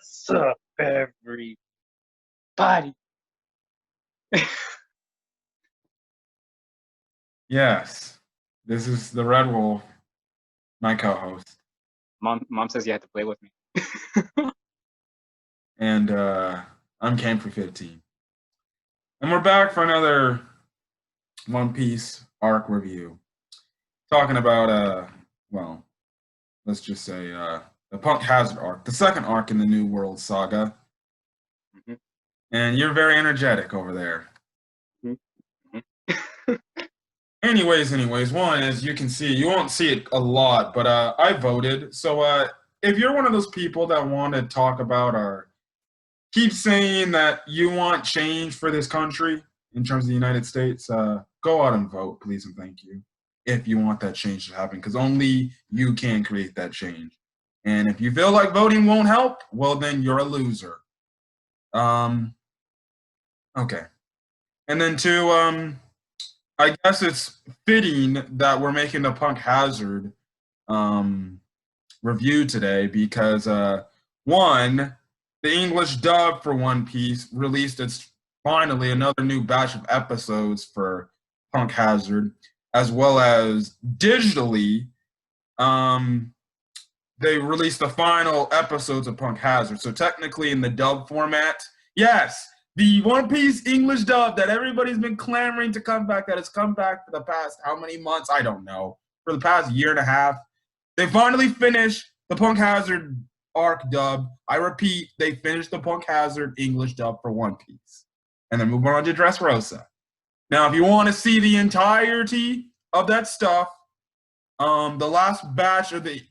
What's up, everybody? Yes, this is the Red Wolf, my co-host, Mom says you have to play with me. and I'm Cam for 15. And we're back for another One Piece arc review. Talking about, well, let's just say the Punk Hazard arc, the second arc in the New World Saga. Mm-hmm. And you're very energetic over there. Mm-hmm. Anyways, one, as you can see, you won't see it a lot, but I voted. So if you're one of those people that want to talk about or keep saying that you want change for this country in terms of the United States, go out and vote, please and thank you, if you want that change to happen, because only you can create that change. And if you feel like voting won't help, well, then you're a loser. Okay. And then two, I guess it's fitting that we're making the Punk Hazard review today because one, the English dub for One Piece released its finally another new batch of episodes for Punk Hazard, as well as digitally, they released the final episodes of Punk Hazard. So technically in the dub format, yes, the One Piece English dub that everybody's been clamoring to come back, that has come back for the past how many months? I don't know. For the past year and a half. They finally finished the Punk Hazard arc dub. I repeat, they finished the Punk Hazard English dub for One Piece. And then move on to Dressrosa. Now, if you want to see the entirety of that stuff, the last batch of the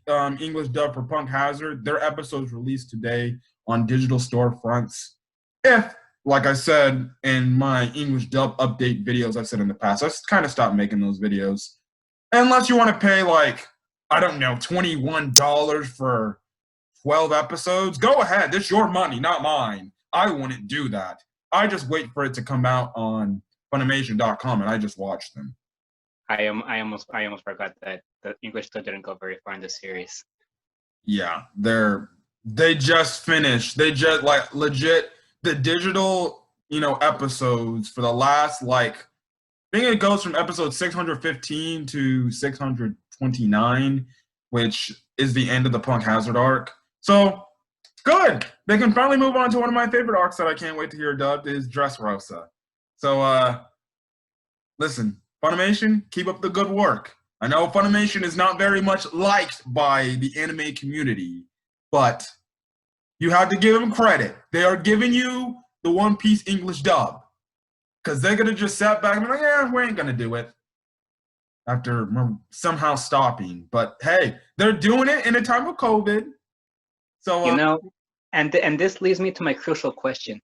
English dub for Punk Hazard, their episodes released today on digital storefronts. If, like I said in my English dub update videos I've said in the past, I kind of stopped making those videos. Unless you want to pay like, I don't know, $21 for 12 episodes, go ahead. That's your money, not mine. I wouldn't do that. I just wait for it to come out on Funimation.com and I just watch them. I almost forgot that the English still didn't go very far in the series. Yeah, they just finished. They just like legit the digital, episodes for the last I think it goes from episode 615 to 629, which is the end of the Punk Hazard arc. So good. They can finally move on to one of my favorite arcs that I can't wait to hear dubbed is Dressrosa. So listen, Funimation, keep up the good work. I know Funimation is not very much liked by the anime community, but you have to give them credit. They are giving you the One Piece English dub. Because they're going to just sit back and be like, yeah, we ain't going to do it. After somehow stopping. But hey, they're doing it in a time of COVID. So, and this leads me to my crucial question.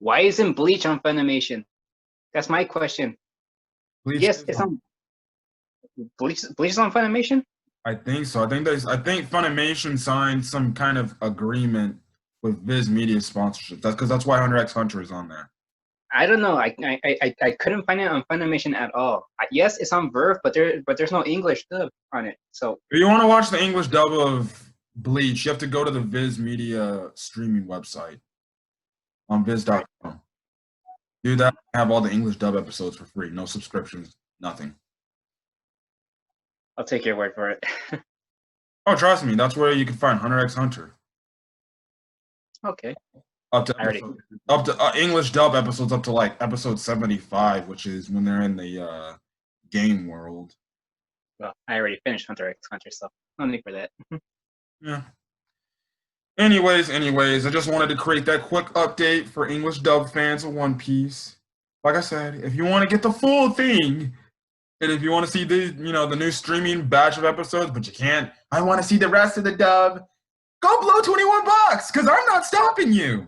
Why isn't Bleach on Funimation? That's my question. Bleach yes, it's on. Bleach is on Funimation? I think so. I think Funimation signed some kind of agreement with Viz Media sponsorship. That's because that's why Hunter x Hunter is on there. I don't know. I couldn't find it on Funimation at all. Yes, it's on Verve, but there's no English dub on it. So if you want to watch the English dub of Bleach, you have to go to the Viz Media streaming website on Viz.com. Do that. Have all the English dub episodes for free. No subscriptions. Nothing. I'll take your word for it. Oh, trust me. That's where you can find Hunter x Hunter. Okay. Up to English dub episodes up to like episode 75, which is when they're in the game world. Well, I already finished Hunter x Hunter, so no need for that. Yeah. Anyways, I just wanted to create that quick update for English dub fans of One Piece. Like I said, if you want to get the full thing, and if you want to see the new streaming batch of episodes, but you can't, I want to see the rest of the dub, go blow $21, because I'm not stopping you.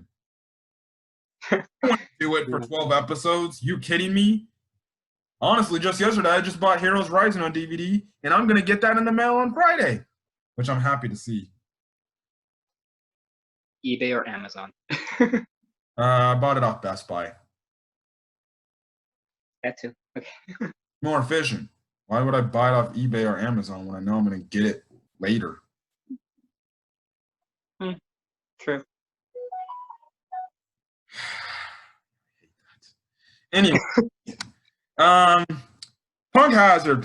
I want to do it for 12 episodes. You kidding me? Honestly, just yesterday, I just bought Heroes Rising on DVD, and I'm going to get that in the mail on Friday, which I'm happy to see. eBay or Amazon? I bought it off Best Buy. That too. Okay. More efficient. Why would I buy it off eBay or Amazon when I know I'm going to get it later? True. Anyway, um, Punk Hazard.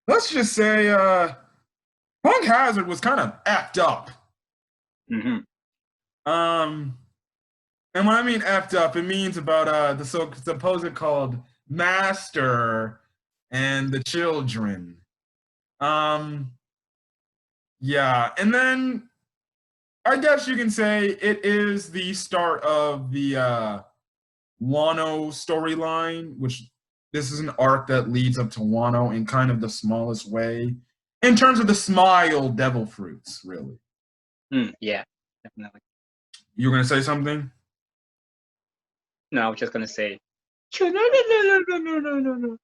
Let's just say Punk Hazard was kind of effed up. Mm-hmm. And when I mean effed up, it means about the supposed called master and the children. Yeah, and then I guess you can say it is the start of the Wano storyline, which this is an arc that leads up to Wano in kind of the smallest way, in terms of the smile devil fruits, really. Yeah, definitely. You were gonna say something? No, I was just gonna say. No.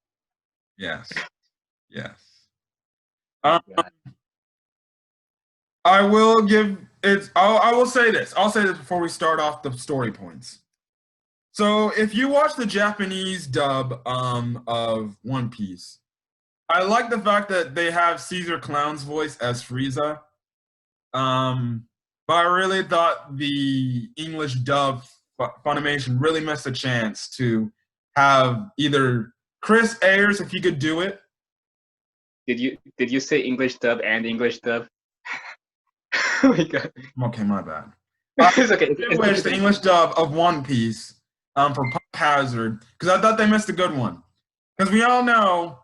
Yes. Yes. Oh, I will give it. I will say this. I'll say this before we start off the story points. So, if you watch the Japanese dub of One Piece, I like the fact that they have Caesar Clown's voice as Frieza. But I really thought the English dub Funimation really missed a chance to have either Chris Ayers, if he could do it. Did you say English dub and English dub? Oh my god. Okay, my bad. It's okay. Wish the English dub of One Piece for Punk Hazard, because I thought they missed a good one. Because we all know,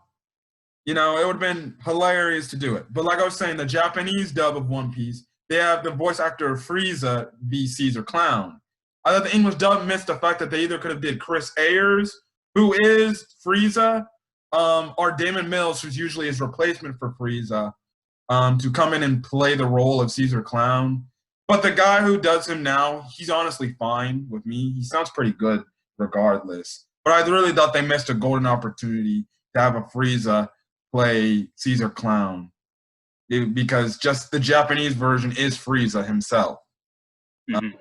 it would have been hilarious to do it. But like I was saying, the Japanese dub of One Piece, they have the voice actor of Frieza be Caesar Clown. I thought the English dub missed the fact that they either could have did Chris Ayers, who is Frieza, or Damon Mills, who's usually his replacement for Frieza, to come in and play the role of Caesar Clown. But the guy who does him now, he's honestly fine with me. He sounds pretty good regardless. But I really thought they missed a golden opportunity to have a Frieza play Caesar Clown. Because just the Japanese version is Frieza himself. Mm-hmm.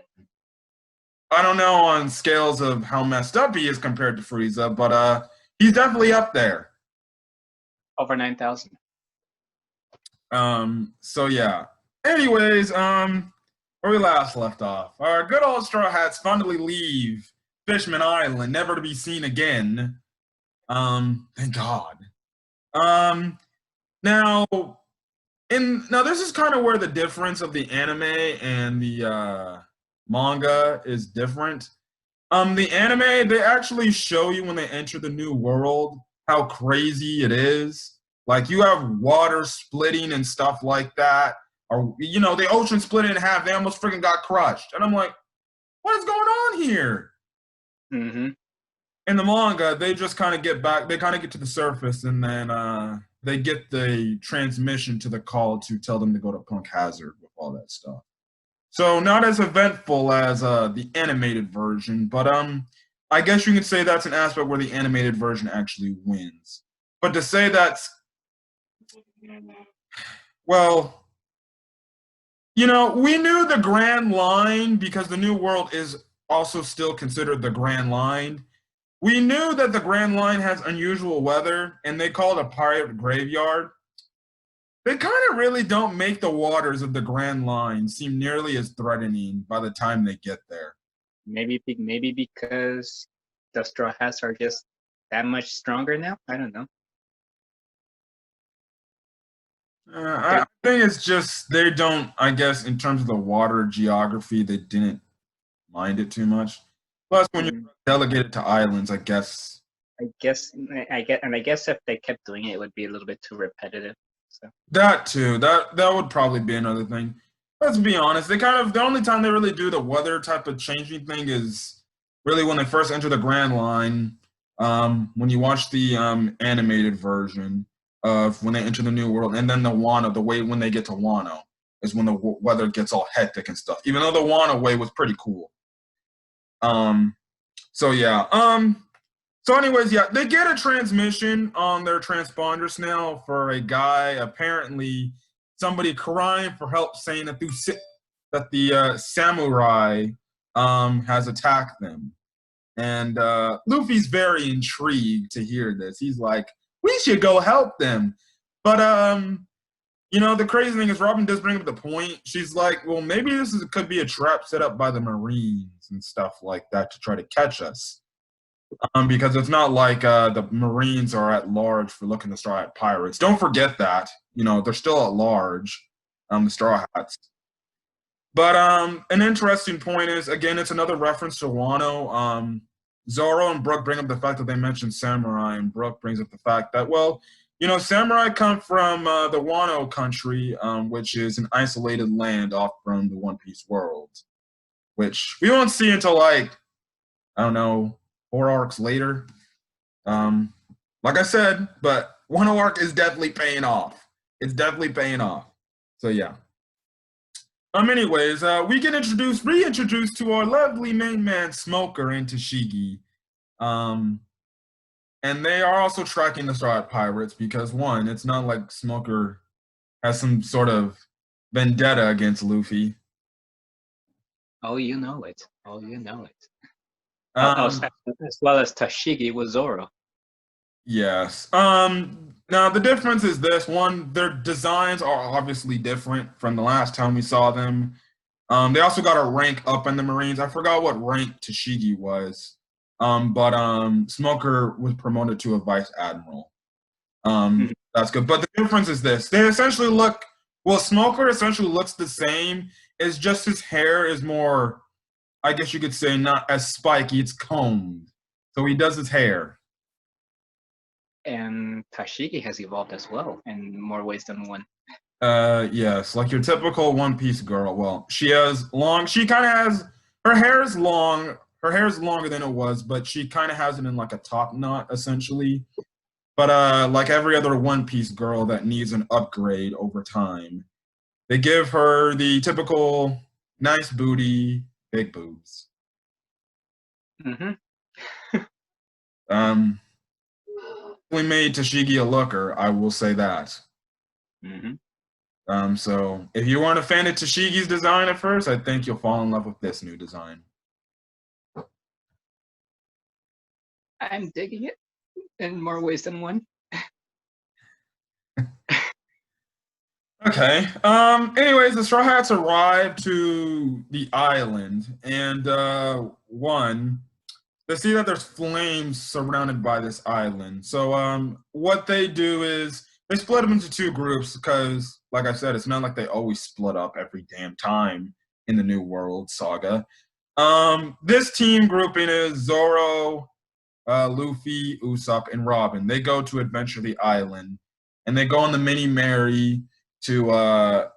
I don't know on scales of how messed up he is compared to Frieza, but he's definitely up there. Over 9,000. So yeah. Anyways, where we last left off. Our good old Straw Hats finally leave Fishman Island, never to be seen again. Thank God. Now this is kind of where the difference of the anime and the manga is different. The anime, they actually show you when they enter the new world how crazy it is. Like, you have water splitting and stuff like that. Or, the ocean split in half. They almost freaking got crushed. And I'm like, what is going on here? Mm-hmm. In the manga, they just kind of get back. They kind of get to the surface, and then they get the transmission to the call to tell them to go to Punk Hazard with all that stuff. So not as eventful as the animated version, but I guess you could say that's an aspect where the animated version actually wins. But to say that's, well, we knew the Grand Line because the New World is also still considered the Grand Line. We knew that the Grand Line has unusual weather, and they call it a pirate graveyard. They kind of really don't make the waters of the Grand Line seem nearly as threatening by the time they get there. Maybe because the Straw Hats are just that much stronger now? I don't know. I think it's just they don't, I guess, in terms of the water geography, they didn't mind it too much. Plus, when you're delegated to islands, I guess if they kept doing it, it would be a little bit too repetitive. So. That too. That would probably be another thing. Let's be honest. The only time they really do the weather type of changing thing is really when they first enter the Grand Line. When you watch the animated version of when they enter the New World, and then the Wano, the way when they get to Wano is when the weather gets all hectic and stuff. Even though the Wano way was pretty cool. So yeah. So anyways, yeah, they get a transmission on their transponders now for a guy, apparently somebody crying for help, saying that the samurai has attacked them. And Luffy's very intrigued to hear this. He's like, we should go help them. But, you know, the crazy thing is Robin does bring up the point. She's like, well, maybe could be a trap set up by the Marines and stuff like that to try to catch us. Because it's not like the Marines are at large for looking to Straw Hat Pirates. Don't forget that. You know, they're still at large, the Straw Hats. But an interesting point is, again, it's another reference to Wano. Zoro and Brook bring up the fact that they mentioned samurai, and Brook brings up the fact that, well, you know, samurai come from the Wano country, which is an isolated land off from the One Piece world, which we won't see until, like, I don't know, 4 arcs later. Like I said, but Wano arc is definitely paying off. It's definitely paying off. So, yeah. Anyways, we get reintroduced to our lovely main man, Smoker, and Tashigi. And they are also tracking the Straw Hat Pirates because, one, it's not like Smoker has some sort of vendetta against Luffy. Oh, you know it. Oh, you know it. As well as Tashigi with Zoro. Yes. Now, the difference is this. One, their designs are obviously different from the last time we saw them. They also got a rank up in the Marines. I forgot what rank Tashigi was. But Smoker was promoted to a vice admiral. That's good. But the difference is this. They essentially look, well, Smoker essentially looks the same. It's just his hair is more, I guess you could say, not as spiky. It's combed. So he does his hair. And Tashigi has evolved as well in more ways than one. Yes, like your typical One Piece girl. Well, she kind of has, her hair is long. Her hair is longer than it was, but she kind of has it in like a top knot, essentially. But like every other One Piece girl that needs an upgrade over time, they give her the typical nice booty, big boobs. We made Tashigi a looker, I will say that. So if you weren't a fan of Tashigi's design at first, I think you'll fall in love with this new design. I'm digging it in more ways than one. Okay. Anyways, the Straw Hats arrive to the island, and one, they see that there's flames surrounded by this island. So what they do is they split them into 2 groups because, like I said, it's not like they always split up every damn time in the New World saga. This team grouping is Zoro, Luffy, Usopp, and Robin. They go to adventure the island, and they go on the Mini Mary to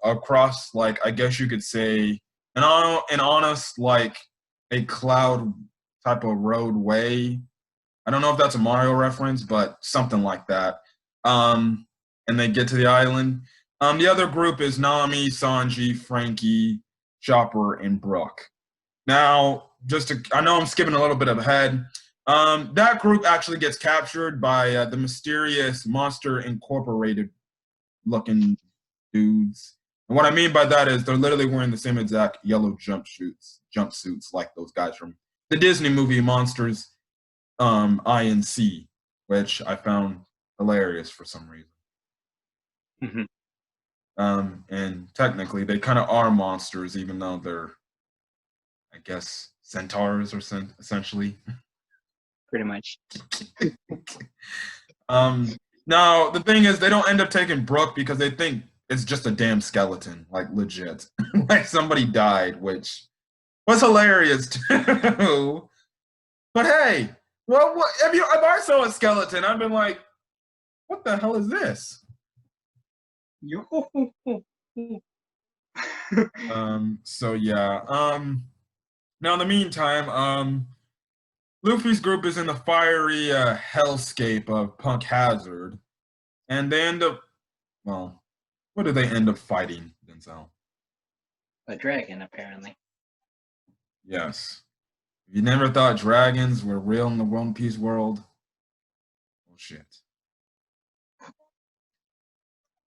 across, like, I guess you could say, an honest, like, a cloud type of roadway. I don't know if that's a Mario reference, but something like that. And they get to the island. The other group is Nami, Sanji, Frankie, Chopper, and Brook. Now, I know I'm skipping a little bit ahead. That group actually gets captured by the mysterious Monster Incorporated looking dudes. And what I mean by that is they're literally wearing the same exact yellow jumpsuits like those guys from the Disney movie Monsters Inc., which I found hilarious for some reason. And technically, they kind of are monsters, even though they're, I guess, centaurs or essentially. Pretty much. Now, the thing is, they don't end up taking Brook because they think it's just a damn skeleton, like legit. Like somebody died, which was hilarious too. But hey, well, if I saw a skeleton, I've been like, what the hell is this? So yeah. Now in the meantime, Luffy's group is in the fiery hellscape of Punk Hazard, and they end up, well, what do they end up fighting, Denzel? A dragon, apparently. Yes. If you never thought dragons were real in the One Piece world, well, shit.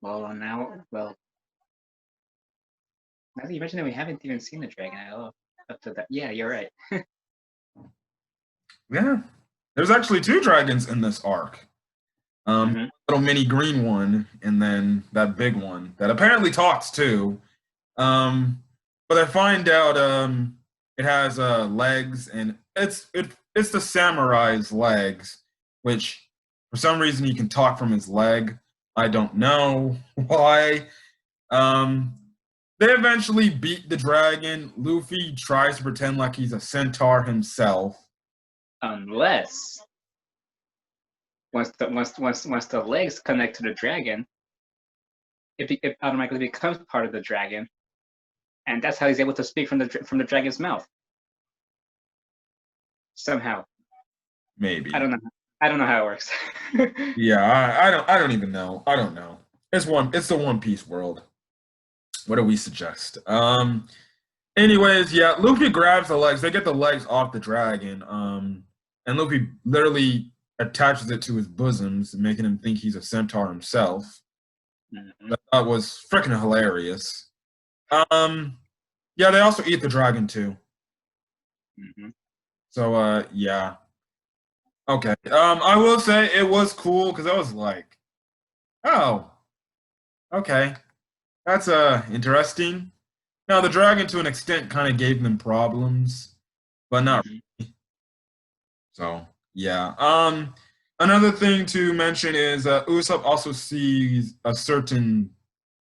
Well, now that you mentioned it, we haven't even seen the dragon at all up to that. Yeah, you're right. Yeah. There's actually 2 dragons in this arc. Mm-hmm. Little mini green one, and then that big one that apparently talks too. But I find out it has legs, and it's the samurai's legs, which for some reason he can talk from his leg. I don't know why. Um, they eventually beat the dragon. Luffy tries to pretend like he's a centaur himself. Unless once the legs connect to the dragon, it automatically becomes part of the dragon, and that's how he's able to speak from the dragon's mouth. Somehow, Maybe. I don't know. I don't know how it works. Yeah, I don't even know. I don't know. It's the One Piece world. What do we suggest? Anyways, yeah, Luffy grabs the legs. They get the legs off the dragon. And Luffy literally attaches it to his bosoms, making him think he's a centaur himself. Mm-hmm. That was freaking hilarious. Yeah, they also eat the dragon too. Mm-hmm. So yeah. Okay. I will say it was cool because I was like, oh, okay. That's interesting. Now the dragon to an extent kind of gave them problems, but not really. So yeah. Another thing to mention is Usopp also sees a certain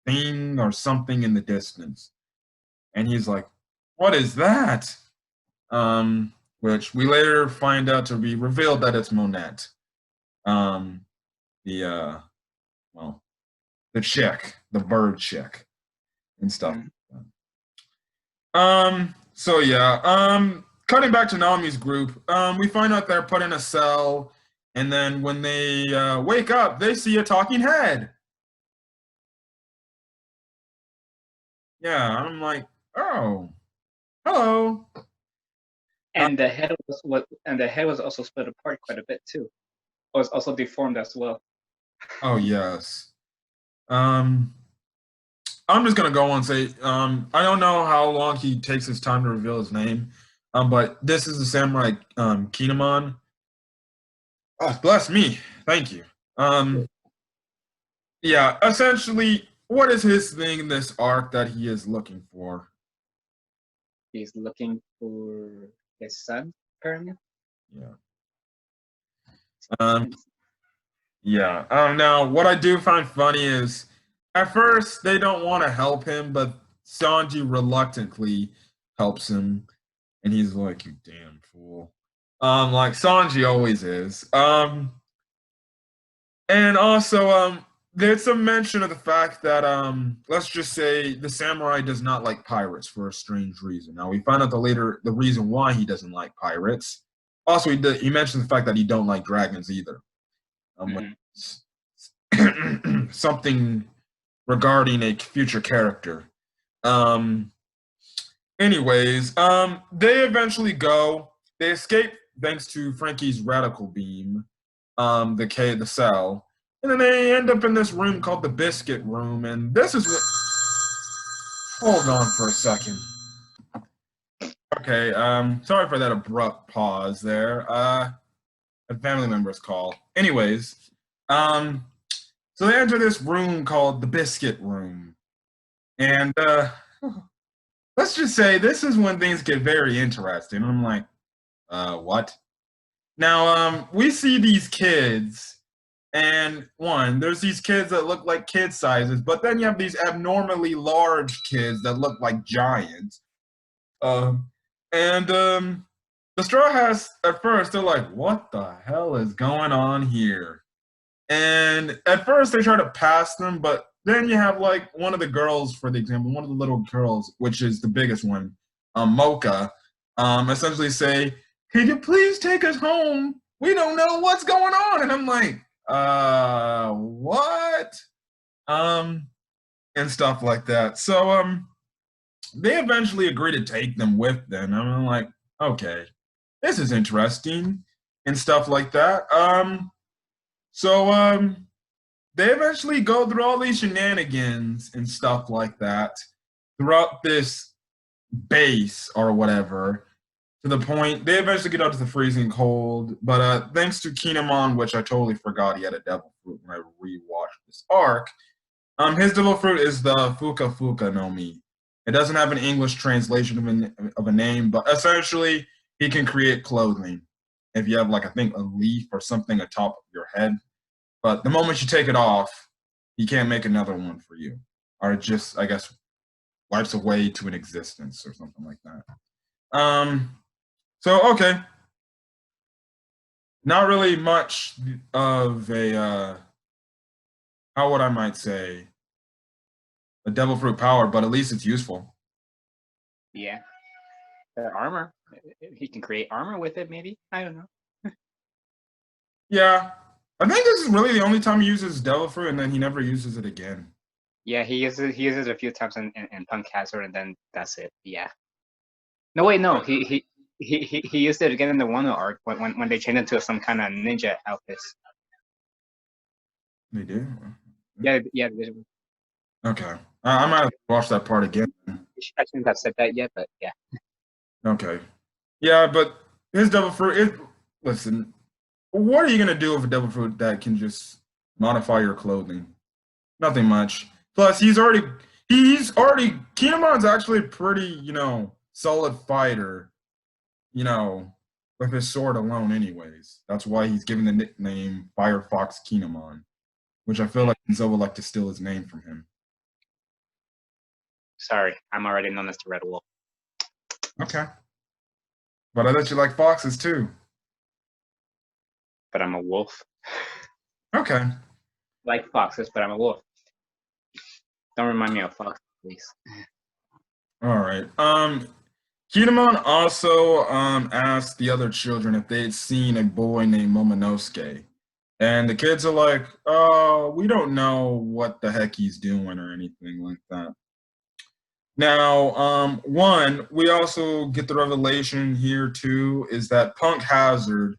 thing or something in the distance. And he's like, what is that? Which we later find out to be revealed that it's Monette. The well, the chick, the bird chick, and stuff. So yeah. Cutting back to Nami's group, we find out they're put in a cell, and then when they wake up, they see a talking head. Yeah, I'm like, oh, hello. And the head was also split apart quite a bit too. It was also deformed as well. Oh yes. I'm just gonna go on and say, I don't know how long he takes his time to reveal his name, but this is the samurai Kinemon. Oh, bless me. Thank you. Yeah, essentially, what is his thing in this arc that he is looking for? He's looking for his son, apparently. Yeah. Yeah. Now, what I do find funny is, at first they don't want to help him, but Sanji reluctantly helps him, and he's like, "You damn fool." Like Sanji always is. And also, there's some mention of the fact that let's just say the samurai does not like pirates for a strange reason. Now we find out the reason why he doesn't like pirates. Also, he mentioned the fact that he don't like dragons either. Something regarding a future character. Anyways, they eventually go. They escape thanks to Frankie's radical beam, the cell, and then they end up in this room called the Biscuit Room. And this is what. Hold on for a second. Okay. Sorry for that abrupt pause there. A family member's call. Anyways, so they enter this room called the Biscuit Room, and let's just say this is when things get very interesting. I'm like, what? Now, we see these kids, and there's these kids that look like kid sizes, but then you have these abnormally large kids that look like giants. The Straw Hats, at first, they're like, what the hell is going on here? And at first, they try to pass them, but then you have like one of the girls, for the example, one of the little girls, which is the biggest one, Mocha, essentially say, "Could you please take us home? We don't know what's going on." And I'm like, what? And stuff like that. So they eventually agree to take them with them. And I'm like, okay, this is interesting and stuff like that. So they eventually go through all these shenanigans and stuff like that throughout this base or whatever to the point. They eventually get out to the freezing cold, but thanks to Kinemon, which I totally forgot he had a devil fruit when I rewatched this arc. His devil fruit is the Fuka Fuka no Mi. It doesn't have an English translation of a name, but essentially he can create clothing if you have like I think a leaf or something atop of your head. But the moment you take it off, he can't make another one for you, or it just I guess wipes away to an existence or something like that. So okay, not really much of a how would I might say a devil fruit power, but at least it's useful. Yeah. Armor. He can create armor with it, maybe. I don't know. Yeah, I think this is really the only time he uses devil fruit, and then he never uses it again. Yeah, he uses it a few times in Punk Hazard, and then that's it. Yeah. No, wait, no. He used it again in the Wano arc when they changed into some kind of ninja outfits. They do. Yeah. Okay, I might have to watch that part again. I shouldn't have said that yet, but yeah. Okay, yeah, but his devil fruit. Listen, what are you gonna do with a devil fruit that can just modify your clothing? Nothing much. Plus, he's already Kinemon's actually a pretty solid fighter. With his sword alone, anyways. That's why he's given the nickname Firefox Kinemon, which I feel like Enzo would like to steal his name from him. Sorry, I'm already known as the Red Wolf. Okay. But I bet you like foxes too. But I'm a wolf. Okay. Like foxes, but I'm a wolf. Don't remind me of foxes, please. All right. Kinemon also asked the other children if they had seen a boy named Momonosuke. And the kids are like, oh, we don't know what the heck he's doing or anything like that. Now, we also get the revelation here too, is that Punk Hazard,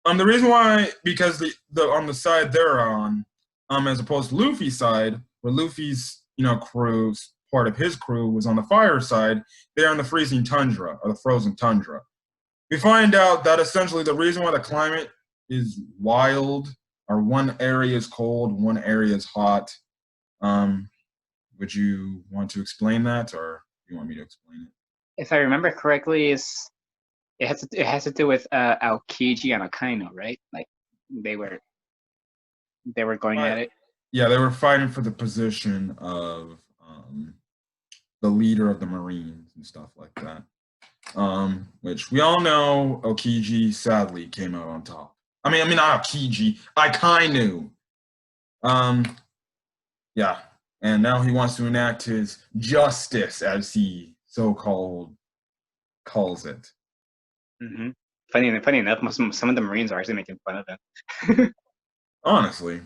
the reason why, because the on the side they're on, as opposed to Luffy's side, where Luffy's, crew's part of his crew was on the fire side, they're on the freezing tundra, or the frozen tundra. We find out that essentially the reason why the climate is wild, or one area is cold, one area is hot. Would you want to explain that, or do you want me to explain it? If I remember correctly, it has to do with Aokiji and Akainu, right? Like they were going at it. Yeah, they were fighting for the position of the leader of the Marines and stuff like that. Which we all know Aokiji sadly came out on top. I mean not Aokiji, Akainu. Yeah. And now he wants to enact his justice, as he so-called calls it. Mm-hmm. Funny enough, some of the Marines are actually making fun of him. Honestly.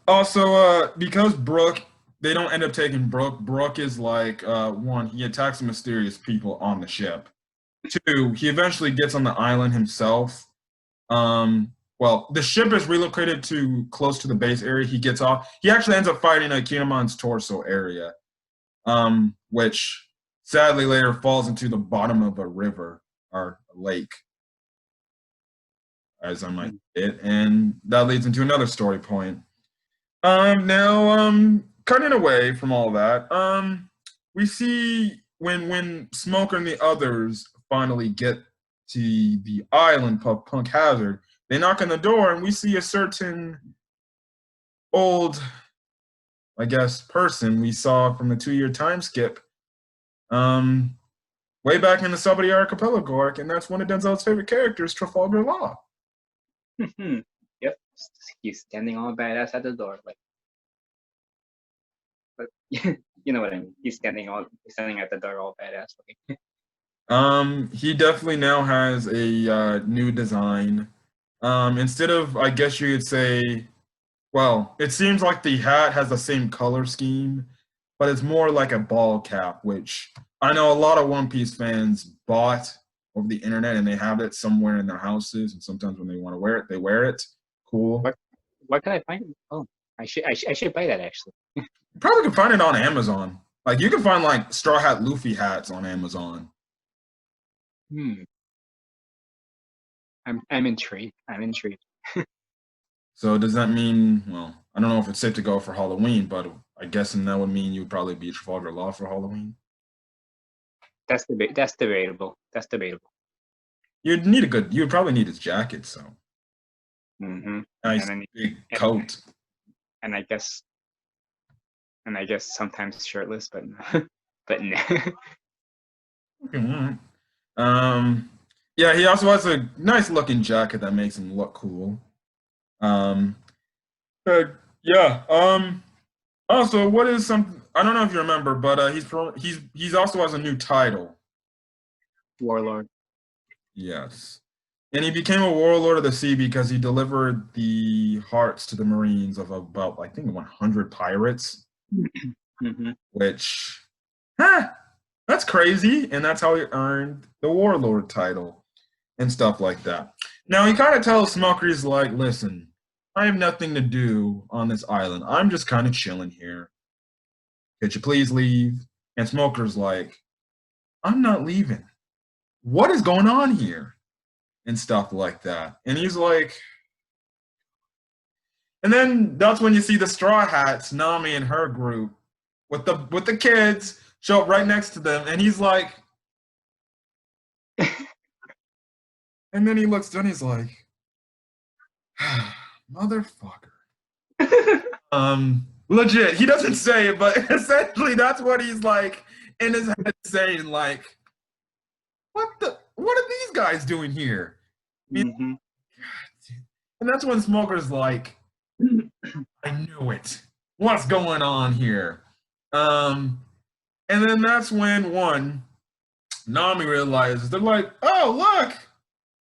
Also, because Brook, they don't end up taking Brook. Brook is like, one, he attacks the mysterious people on the ship. Two, he eventually gets on the island himself. Well, the ship is relocated to close to the base area. He gets off. He actually ends up fighting at Kinemon's torso area, which sadly later falls into the bottom of a river or a lake, as I might say it, and that leads into another story point. Now, cutting away from all that, we see when Smoker and the others finally get to the island of Punk Hazard, they knock on the door and we see a certain old, I guess, person we saw from the 2-year time skip way back in the Sabaody Archipelago arc, and that's one of Denzel's favorite characters, Trafalgar Law. Yep, he's standing all badass at the door, but you know what I mean. He's standing at the door all badass. He definitely now has a new design. Instead of, I guess you could say, well, it seems like the hat has the same color scheme, but it's more like a ball cap, which I know a lot of One Piece fans bought over the internet, and they have it somewhere in their houses, and sometimes when they want to wear it, they wear it. Cool. Where can I find it? Oh, I should buy that actually. You probably can find it on Amazon. Like you can find like Straw Hat Luffy hats on Amazon. Hmm. I'm intrigued. I'm intrigued. So does that mean? Well, I don't know if it's safe to go for Halloween, but I guess that would mean you would probably be Trafalgar Law for Halloween. That's debatable. That's debatable. You'd probably need his jacket. So Mm-hmm. nice big coat. And I guess sometimes shirtless, but but no. Okay, yeah, he also has a nice looking jacket that makes him look cool. Um, yeah. Also, what is something I don't know if you remember, but he's also has a new title. Warlord. Yes. And he became a warlord of the sea because he delivered the hearts to the Marines of about, I think, 100 pirates, Mm-hmm. which, that's crazy. And that's how he earned the warlord title and stuff like that. Now, he kind of tells Smoker, he's like, listen, I have nothing to do on this island. I'm just kind of chilling here. Could you please leave? And Smoker's like, I'm not leaving. What is going on here? And stuff like that. And he's like, and then that's when you see the Straw Hats, Nami and her group, with the kids show up right next to them, and he's like, and then he looks down, he's like, motherfucker. Legit, he doesn't say it, but essentially that's what he's like in his head saying, like, what are these guys doing here? Mm-hmm. And that's when Smoker's like, I knew it. What's going on here? And then that's when Nami realizes, they're like, oh look,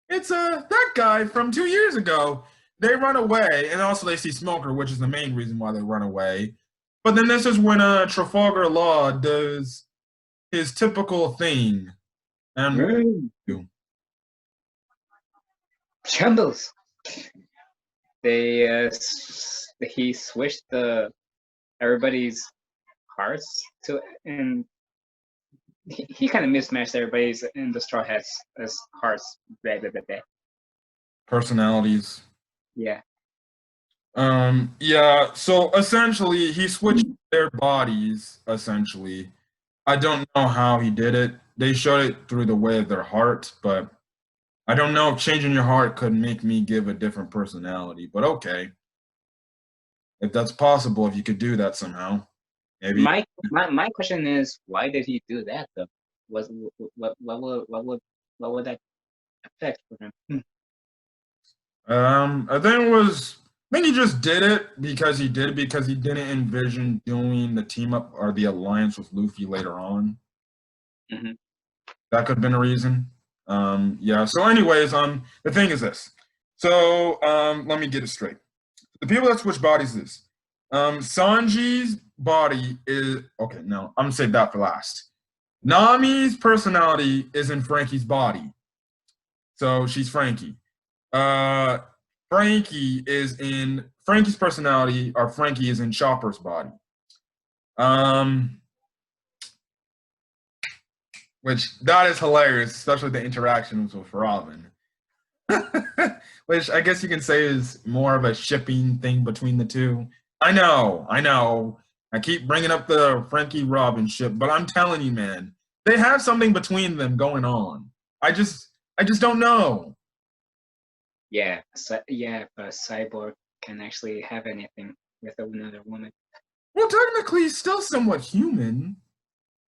it's that guy from 2 years ago. They run away, and also they see Smoker, which is the main reason why they run away. But then this is when Trafalgar Law does his typical thing. And Shambles. They he switched everybody's hearts to, and he kind of mismatched everybody's in the Straw Hats as hearts. Blah, blah, blah, blah. Personalities. Yeah. Yeah, so essentially he switched their bodies, essentially. I don't know how he did it. They showed it through the way of their heart, but I don't know if changing your heart could make me give a different personality, but okay. If that's possible, if you could do that somehow. Maybe. My question is, why did he do that though? What would that affect for him? I think he just did it because he didn't envision doing the team up or the alliance with Luffy later on. Mm-hmm. That could have been a reason. Yeah. So, anyways, the thing is this. So, let me get it straight. The people that switch bodies is Sanji's body is okay. No, I'm gonna save that for last. Nami's personality is in Frankie's body, so she's Frankie. Frankie's personality, or Frankie is in Chopper's body. Which that is hilarious, especially the interactions with Robin. Which I guess you can say is more of a shipping thing between the two. I know. I keep bringing up the Frankie Robin ship, but I'm telling you, man, they have something between them going on. I just don't know. Yeah, if a cyborg can actually have anything with another woman. Well, technically, he's still somewhat human.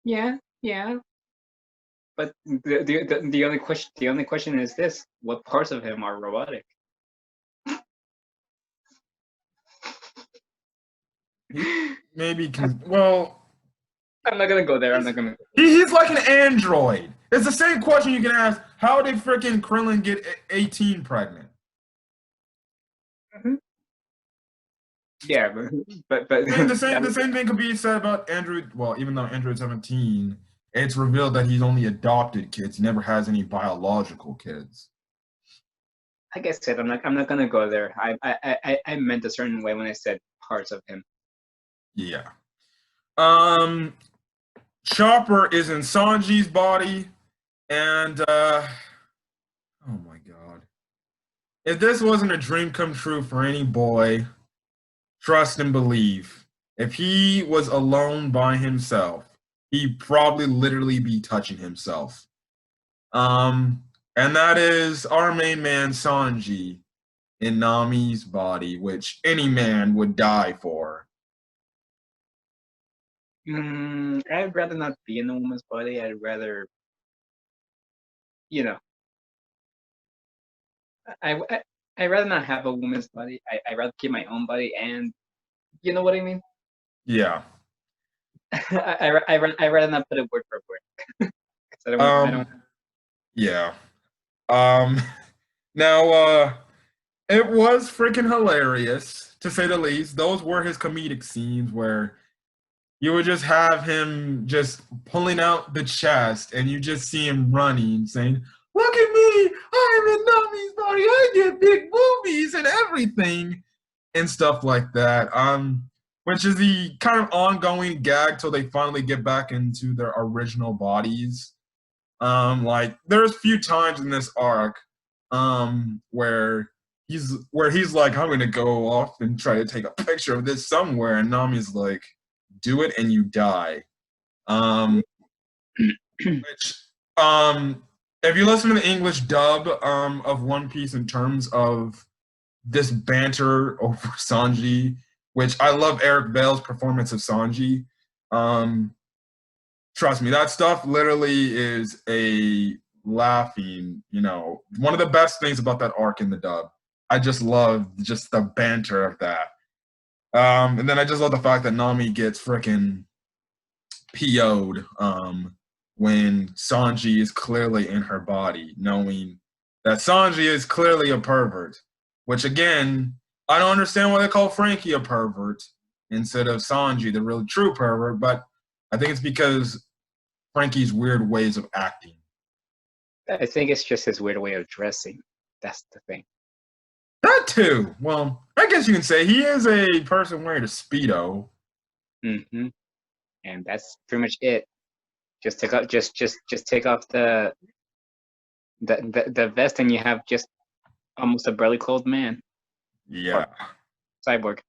Yeah. But the only question is this: what parts of him are robotic? Maybe well. I'm not gonna go there. I'm not gonna. He's like an android. It's the same question you can ask: how did freaking Krillin get 18 pregnant? Mm-hmm. Yeah, but the same thing could be said about Android. Well, even though Android 17, it's revealed that he's only adopted kids. He never has any biological kids. Like I said, I'm not gonna go there. I meant a certain way when I said parts of him. Yeah. Chopper is in Sanji's body, and oh my god. If this wasn't a dream come true for any boy, trust and believe. If he was alone by himself, he'd probably literally be touching himself. And that is our main man Sanji in Nami's body, which any man would die for. I'd rather not be in a woman's body. I'd rather, you know, I'd rather not have a woman's body. I'd rather keep my own body, and you know what I mean. Yeah. I'd rather not put it word for word. 'Cause I don't. Yeah. Um. Now, it was freaking hilarious to say the least. Those were his comedic scenes where you would just have him just pulling out the chest, and you just see him running, saying, "Look at me! I'm in Nami's body. I get big boobies and everything," and stuff like that. Which is the kind of ongoing gag till they finally get back into their original bodies. Like there's a few times in this arc, where he's like, "I'm gonna go off and try to take a picture of this somewhere," and Nami's like, "Do it and you die." Which if you listen to the English dub of One Piece in terms of this banter over Sanji, which I love Eric Bale's performance of Sanji. Trust me, that stuff literally is a laughing, one of the best things about that arc in the dub. I just love just the banter of that. And then I just love the fact that Nami gets freaking PO'd when Sanji is clearly in her body, knowing that Sanji is clearly a pervert, which again, I don't understand why they call Frankie a pervert instead of Sanji, the real true pervert, but I think it's because Frankie's weird ways of acting. I think it's just his weird way of dressing. That's the thing. That too. Well, I guess you can say he is a person wearing a Speedo. Mm-hmm. And that's pretty much it. Just take off, just take off the vest, and you have just almost a barely clothed man. Yeah. Cyborg.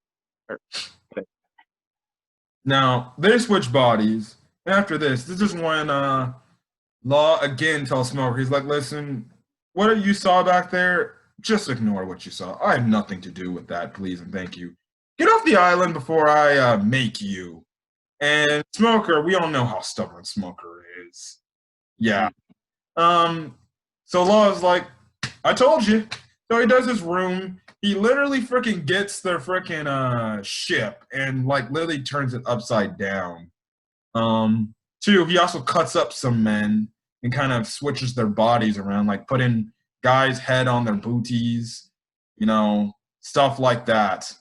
Now they switch bodies. After this is when Law again tells Smoker, he's like, "Listen, what you saw back there, just ignore what you saw. I have nothing to do with that, please and thank you. Get off the island before I make you." And Smoker, we all know how stubborn Smoker is. Yeah. So Law is like, "I told you." So he does his room. He literally freaking gets their freaking ship and like literally turns it upside down. Two, he also cuts up some men and kind of switches their bodies around, like putting guys' head on their booties, stuff like that.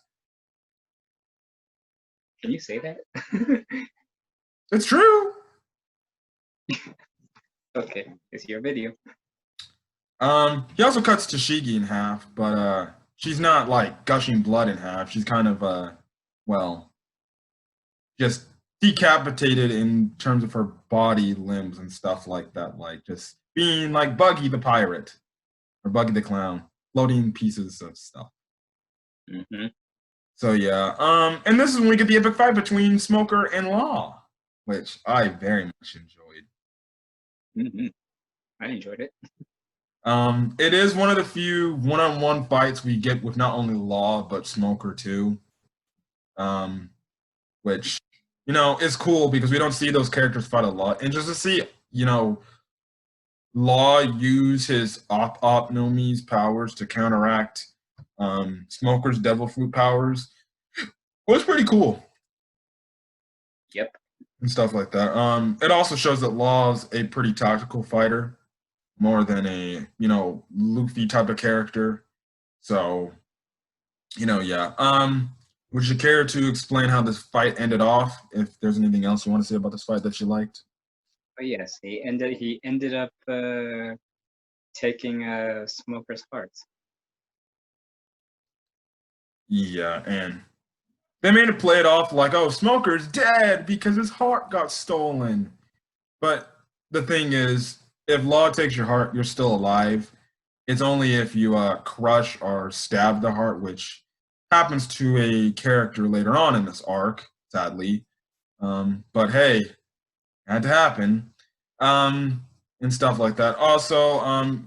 Can you say that? It's true. Okay, it's your video. He also cuts Tashigi in half, but she's not like gushing blood in half. She's kind of just decapitated in terms of her body, limbs, and stuff like that. Like just being like Buggy the pirate or Buggy the clown, floating pieces of stuff. Mm-hmm. So yeah, and this is when we get the epic fight between Smoker and Law, which I very much enjoyed. Mm-hmm. I enjoyed it. It is one of the few one-on-one fights we get with not only Law but Smoker too. Which is cool because we don't see those characters fight a lot, and just to see Law use his Op Nomi's powers to counteract Smoker's Devil Fruit powers was pretty cool. Yep. And stuff like that. It also shows that Law's a pretty tactical fighter, more than a Luffy type of character. So yeah. Would you care to explain how this fight ended off? If there's anything else you want to say about this fight that you liked? Oh yes, he ended up taking Smoker's heart. Yeah, and they made it play it off like, "Oh, Smoker's dead because his heart got stolen." But the thing is, if Law takes your heart, you're still alive. It's only if you crush or stab the heart, which happens to a character later on in this arc, sadly. But hey, it had to happen. And stuff like that. Also,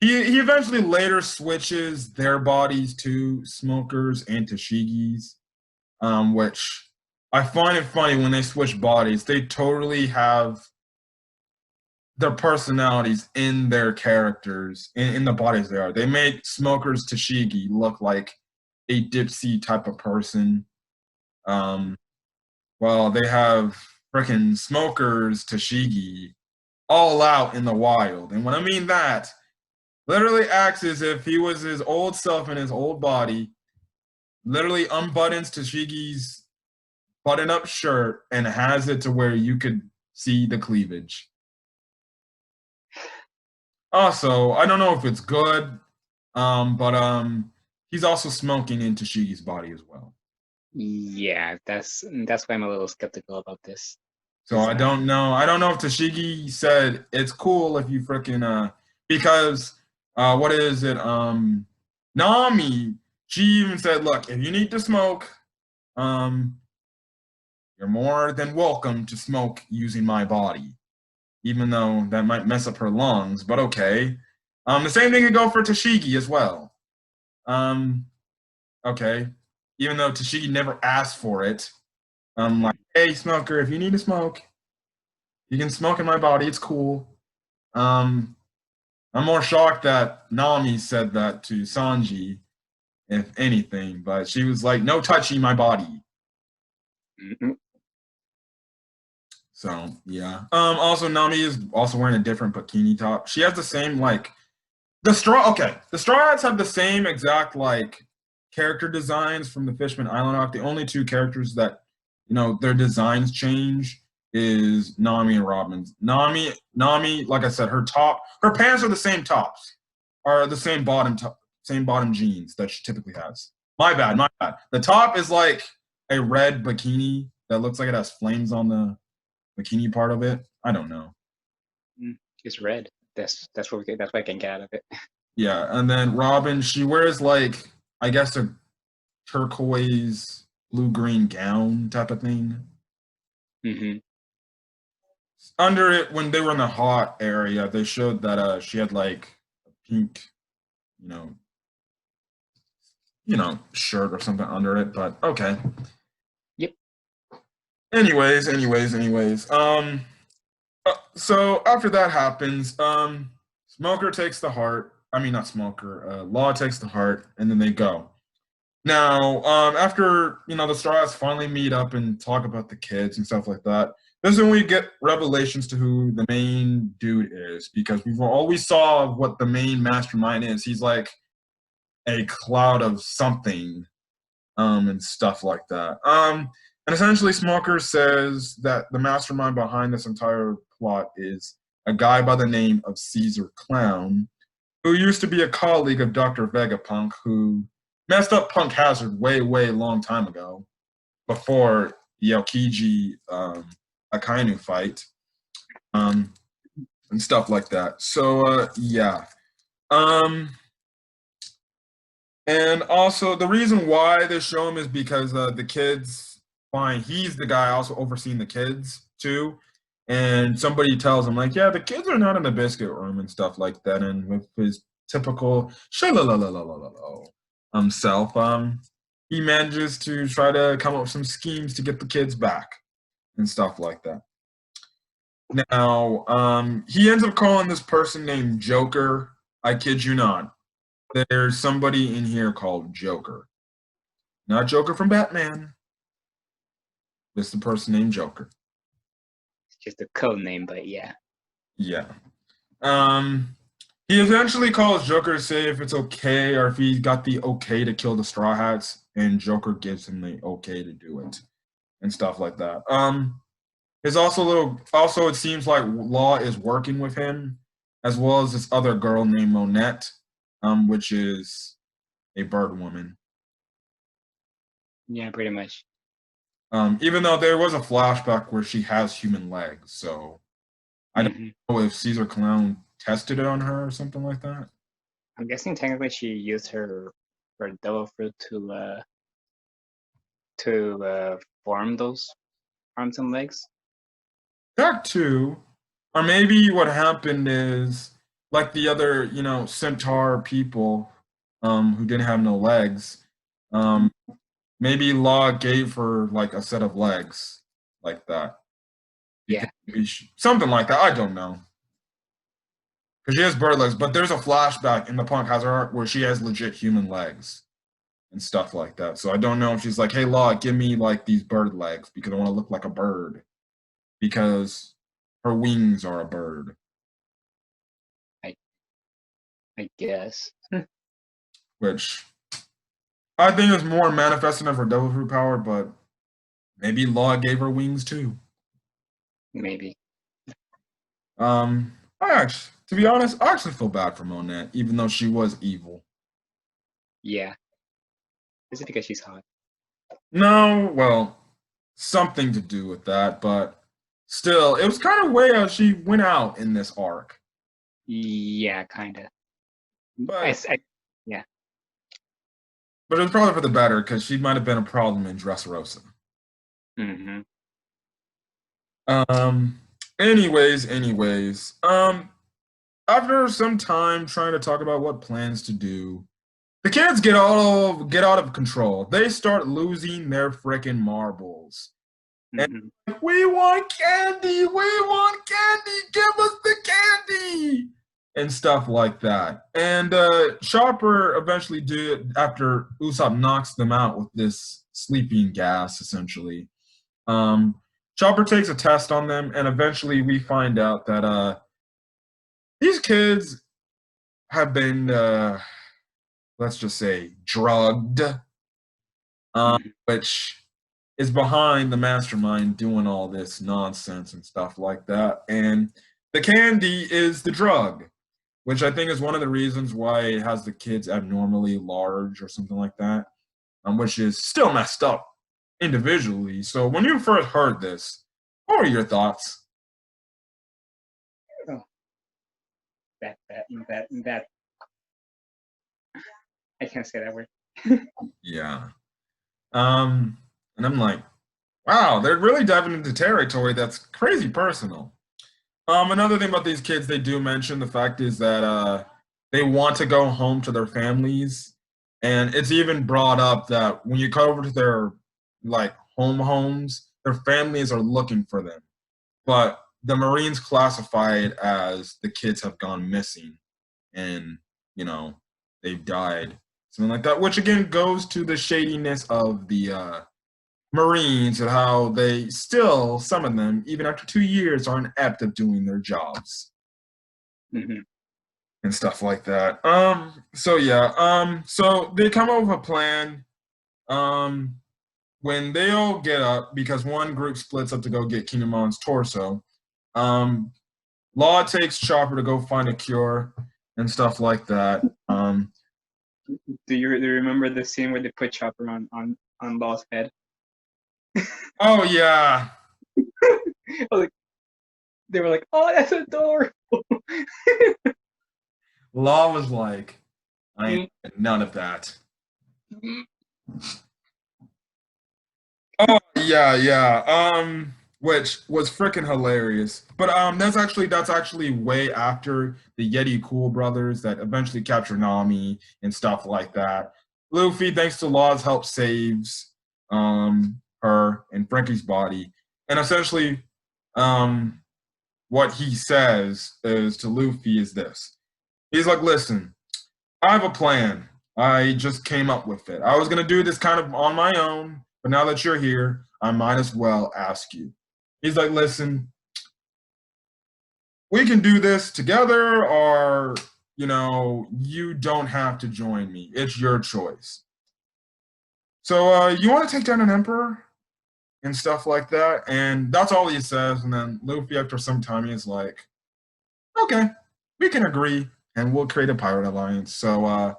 he eventually later switches their bodies to Smokers and Tashigi's, which I find it funny when they switch bodies. They totally have their personalities in their characters, in the bodies they are. They make Smokers Tashigi look like a Dipsy type of person. While they have freaking Smokers Tashigi all out in the wild. And when I mean that, literally acts as if he was his old self in his old body, literally unbuttons Tashigi's button up shirt and has it to where you could see the cleavage. Also, I don't know if it's good, but he's also smoking in Tashigi's body as well. Yeah, that's why I'm a little skeptical about this. So I don't know. I don't know if Tashigi said it's cool if you freaking because what is it? Nami, she even said, look, if you need to smoke, you're more than welcome to smoke using my body. Even though that might mess up her lungs, but okay. The same thing could go for Tashigi as well. Okay. Even though Tashigi never asked for it. I'm like, hey, smoker, if you need to smoke, you can smoke in my body. It's cool. I'm more shocked that Nami said that to Sanji, if anything, but she was like, no touching my body. Mm-hmm. So yeah. Also Nami is also wearing a different bikini top. She has the same like the Straw Hats have the same exact like character designs from the Fishman Island arc. The only two characters that their designs change is Nami and Robin's. Nami, like I said, her pants are the same tops, are the same bottom jeans that she typically has. My bad. The top is like a red bikini that looks like it has flames on the bikini part of it. I don't know. It's red. That's what I can get out of it. Yeah, and then Robin, she wears like I guess a turquoise blue-green gown type of thing. Mm-hmm. Under it, when they were in the hot area, they showed that she had like a pink, shirt or something under it. But okay. Yep. Anyways. So after that happens, Smoker takes the heart. I mean, not Smoker. Law takes the heart, and then they go. Now, after the Straw Hats finally meet up and talk about the kids and stuff like that, this is when we get revelations to who the main dude is, because we've always saw what the main mastermind is. He's like a cloud of something, and stuff like that. And essentially, Smoker says that the mastermind behind this entire plot is a guy by the name of Caesar Clown, who used to be a colleague of Dr. Vegapunk, who messed up Punk Hazard way long time ago, before the Aokiji Akainu fight, and stuff like that. So yeah. And also the reason why they show him is because the kids find he's the guy also overseeing the kids too. And somebody tells him like, yeah, the kids are not in the biscuit room and stuff like that. And with his typical self, he manages to try to come up with some schemes to get the kids back and stuff like that. Now, he ends up calling this person named Joker. I kid you not. There's somebody in here called Joker. Not Joker from Batman. It's the person named Joker. It's just a code name, but yeah. Yeah. He eventually calls Joker to say if it's okay or if he got the okay to kill the Straw Hats, and Joker gives him the okay to do it and stuff like that. There's also it seems like Law is working with him, as well as this other girl named Monette, which is a bird woman. Yeah, pretty much. Even though there was a flashback where she has human legs, so I don't know if Caesar Clown tested it on her or something like that. I'm guessing technically she used her devil fruit to form those arms and legs. That too. Or maybe what happened is, like the other, centaur people who didn't have no legs, maybe Law gave her like a set of legs like that. Yeah. Something like that. I don't know. Because she has bird legs, but there's a flashback in the Punk Hazard arc where she has legit human legs and stuff like that. So I don't know if she's like, hey, Law, give me like these bird legs because I want to look like a bird. Because her wings are a bird. I guess. Which I think is more manifesting of her devil fruit power, but maybe Law gave her wings too. Maybe. To be honest, I actually feel bad for Monette, even though she was evil. Yeah. Is it because she's hot? No, well, something to do with that, but still, it was kind of way how she went out in this arc. Yeah, kind of. But yeah. But it was probably for the better because she might have been a problem in Dressrosa. Mm-hmm. Anyways. After some time trying to talk about what plans to do, the kids get out of control. They start losing their frickin' marbles. Mm-hmm. And we want candy! We want candy! Give us the candy! And stuff like that. And Chopper eventually did, after Usopp knocks them out with this sleeping gas, essentially. Chopper takes a test on them, and eventually we find out that these kids have been, let's just say, drugged, which is behind the mastermind doing all this nonsense and stuff like that. And the candy is the drug, which I think is one of the reasons why it has the kids abnormally large or something like that, which is still messed up individually. So when you first heard this, what were your thoughts? Oh. That. I can't say that word. Yeah. And I'm like, wow, they're really diving into territory that's crazy personal. Another thing about these kids, they do mention the fact is that they want to go home to their families, and it's even brought up that when you go over to their like homes, their families are looking for them, but the Marines classify it as the kids have gone missing, and they've died, something like that. Which again goes to the shadiness of the Marines and how they still, some of them, even after 2 years, are inept at doing their jobs. Mm-hmm. And stuff like that. So they come up with a plan. When they all get up, because one group splits up to go get Kinemon's torso, Law takes Chopper to go find a cure and stuff like that. Do you remember the scene where they put Chopper on Law's head? Oh yeah. They were like, "Oh, that's adorable." Law was like, "I ain't none of that." Oh yeah. Which was freaking hilarious. But that's actually way after the Yeti Cool brothers that eventually capture Nami and stuff like that. Luffy, thanks to Law's help, saves her and Frankie's body. And essentially, what he says is to Luffy is this. He's like, listen, I have a plan. I just came up with it. I was gonna do this kind of on my own, but now that you're here, I might as well ask you. He's like, listen, we can do this together, or you don't have to join me. It's your choice. So you want to take down an emperor and stuff like that? And that's all he says. And then Luffy, after some time, is like, okay, we can agree, and we'll create a pirate alliance. So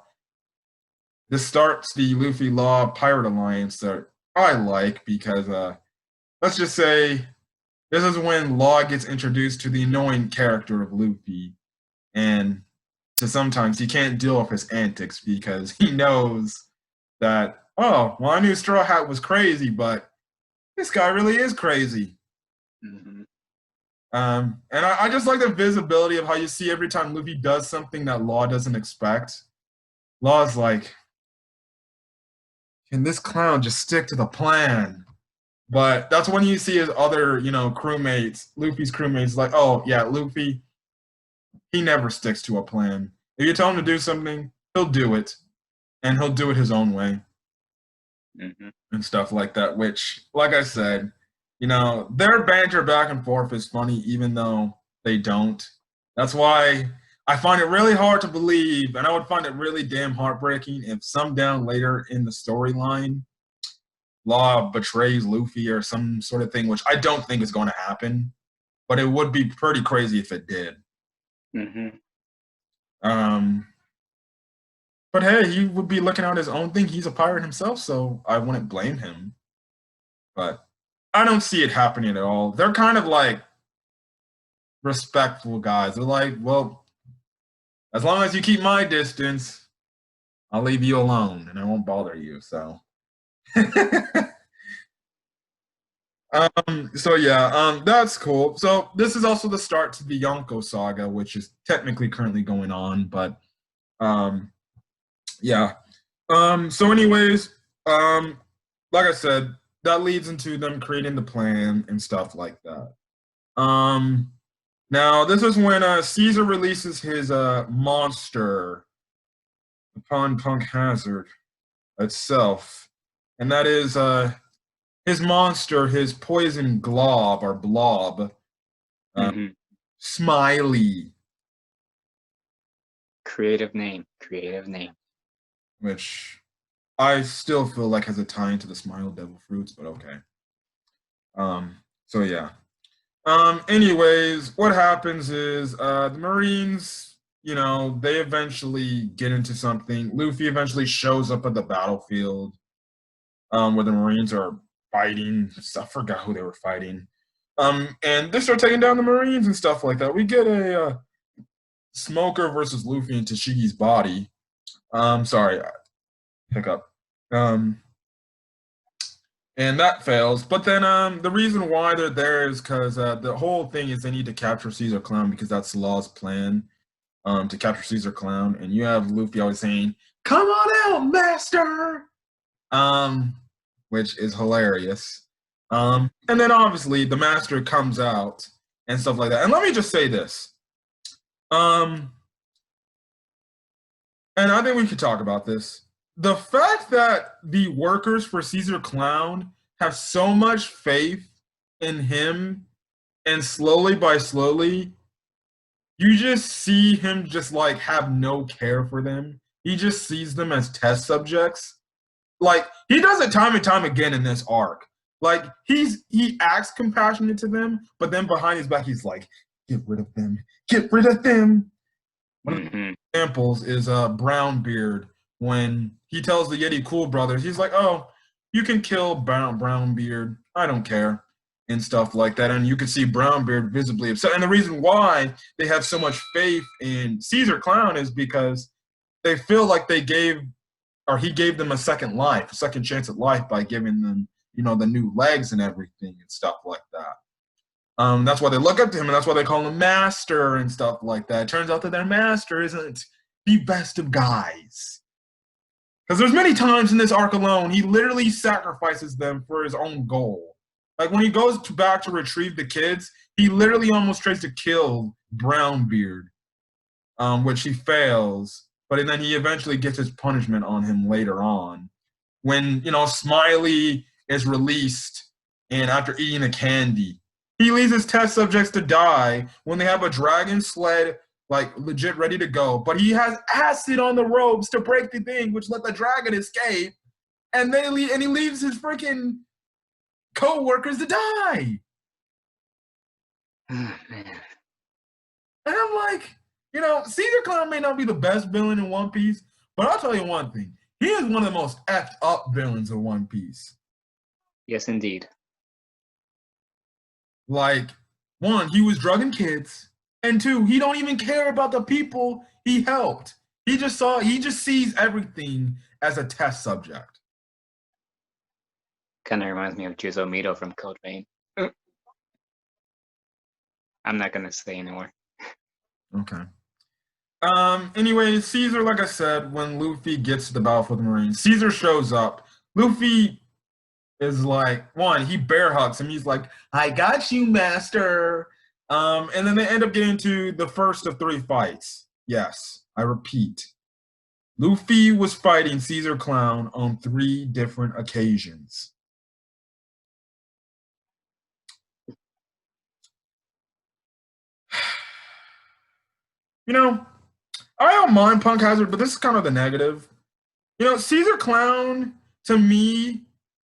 this starts the Luffy Law pirate alliance that I like because let's just say this is when Law gets introduced to the annoying character of Luffy, and to sometimes he can't deal with his antics because he knows that, oh, well, I knew Straw Hat was crazy, but this guy really is crazy. Mm-hmm. And I just like the visibility of how you see every time Luffy does something that Law doesn't expect. Law's like, can this clown just stick to the plan? But that's when you see his other, crewmates, Luffy's crewmates, like, oh, yeah, Luffy, he never sticks to a plan. If you tell him to do something, he'll do it. And he'll do it his own way. Mm-hmm. And stuff like that, which, like I said, their banter back and forth is funny, even though they don't. That's why I find it really hard to believe, and I would find it really damn heartbreaking if sometime later in the storyline, Law betrays Luffy or some sort of thing, which I don't think is going to happen, but it would be pretty crazy if it did. Mm-hmm. But hey, he would be looking out his own thing. He's a pirate himself, so I wouldn't blame him. But I don't see it happening at all. They're kind of like respectful guys. They're like, well, as long as you keep my distance, I'll leave you alone and I won't bother you. So that's cool. So this is also the start to the Yonko saga, which is technically currently going on, but so anyways, like I said, that leads into them creating the plan and stuff like that. Now this is when Caesar releases his monster upon Punk Hazard itself, and that is his monster, his poison glob or blob, Mm-hmm. Smiley. Creative name. Which I still feel like has a tie into the Smile Devil Fruits, but okay. So yeah. Anyways, what happens is the Marines, they eventually get into something. Luffy eventually shows up at the battlefield where the Marines are fighting. I forgot who they were fighting. And they start taking down the Marines and stuff like that. We get a Smoker versus Luffy in Tashigi's body. Sorry, hiccup. And that fails. But then the reason why they're there is because the whole thing is they need to capture Caesar Clown because that's Law's plan to capture Caesar Clown. And you have Luffy always saying, "Come on out, master!" Which is hilarious. And then obviously the master comes out and stuff like that. And let me just say this. And I think we could talk about this. The fact that the workers for Caesar Clown have so much faith in him, and slowly by slowly, you just see him just like have no care for them. He just sees them as test subjects. Like he does it time and time again in this arc. Like he acts compassionate to them, but then behind his back he's like, "Get rid of them. Get rid of them." One of the examples is Brownbeard when he tells the Yeti Cool Brothers, he's like, "Oh, you can kill Brownbeard. I don't care," and stuff like that. And you can see Brownbeard visibly upset. And the reason why they have so much faith in Caesar Clown is because they feel like he gave them a second life, a second chance at life by giving them, the new legs and everything and stuff like that. That's why they look up to him, and that's why they call him master and stuff like that. It turns out that their master isn't the best of guys. Because there's many times in this arc alone, he literally sacrifices them for his own goal. Like when he goes back to retrieve the kids, he literally almost tries to kill Brownbeard, which he fails. But then he eventually gets his punishment on him later on. When, Smiley is released and after eating a candy, he leaves his test subjects to die when they have a dragon sled, like legit ready to go. But he has acid on the ropes to break the thing, which let the dragon escape. And he leaves his freaking co-workers to die. Oh, man. And I'm like, Caesar Clown may not be the best villain in One Piece, but I'll tell you one thing. He is one of the most effed up villains in One Piece. Yes, indeed. Like, one, he was drugging kids, and two, he don't even care about the people he helped. He just sees everything as a test subject. Kind of reminds me of Juzo Mito from Code Vein. I'm not gonna say anymore. Okay. Anyway, Caesar, like I said, when Luffy gets to the battle for the Marines, Caesar shows up. Luffy is like, one, he bear hugs him. He's like, I got you, master. And then they end up getting to the first of 3 fights. Yes, I repeat. Luffy was fighting Caesar Clown on 3 different occasions. You know, I don't mind Punk Hazard, but this is kind of the negative. You know, Caesar Clown, to me,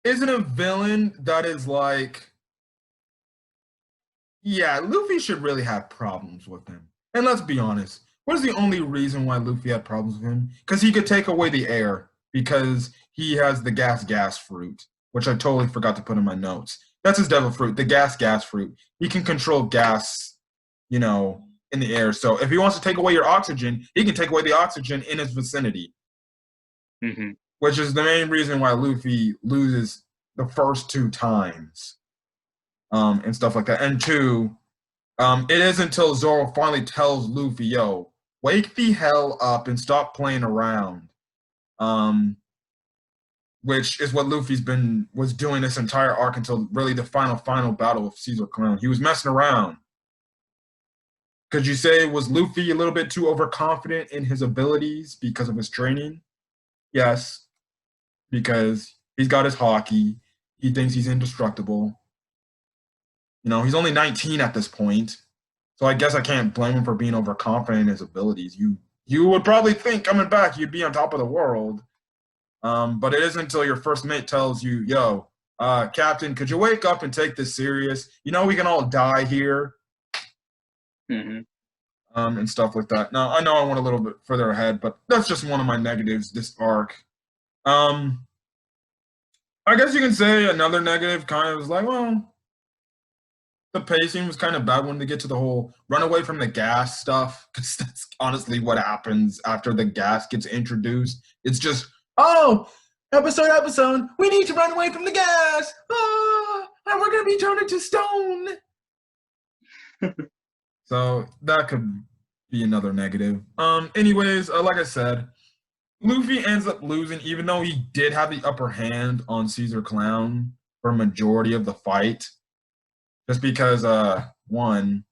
isn't a villain that is like, yeah, Luffy should really have problems with him. And let's be honest, what is the only reason why Luffy had problems with him? Because he could take away the air, because he has the gas fruit, which I totally forgot to put in my notes. That's his devil fruit, the gas fruit. He can control gas, you know, in the air. So if he wants to take away your oxygen, he can take away the oxygen in his vicinity. Mm-hmm. Which is the main reason why Luffy loses the first 2 times, and stuff like that. And 2, it isn't until Zoro finally tells Luffy, yo, wake the hell up and stop playing around. Which is what Luffy's was doing this entire arc until really the final battle of Caesar Clown. He was messing around. Could you say, was Luffy a little bit too overconfident in his abilities because of his training? Yes, because he's got his hockey. He thinks he's indestructible. You know, he's only 19 at this point. So I guess I can't blame him for being overconfident in his abilities. You would probably think coming back you'd be on top of the world. But it isn't until your first mate tells you, yo, Captain, could you wake up and take this serious? You know we can all die here. Mm-hmm. And stuff like that. Now, I know I went a little bit further ahead, but that's just one of my negatives this arc. I guess you can say another negative kind of is like, well, the pacing was kind of bad when they get to the whole run away from the gas stuff, because that's honestly what happens after the gas gets introduced. It's just, oh, episode, we need to run away from the gas. Oh, and we're going to be turned into stone. So that could be another negative. Anyways, like I said, Luffy ends up losing, even though he did have the upper hand on Caesar Clown for a majority of the fight. Just because, one,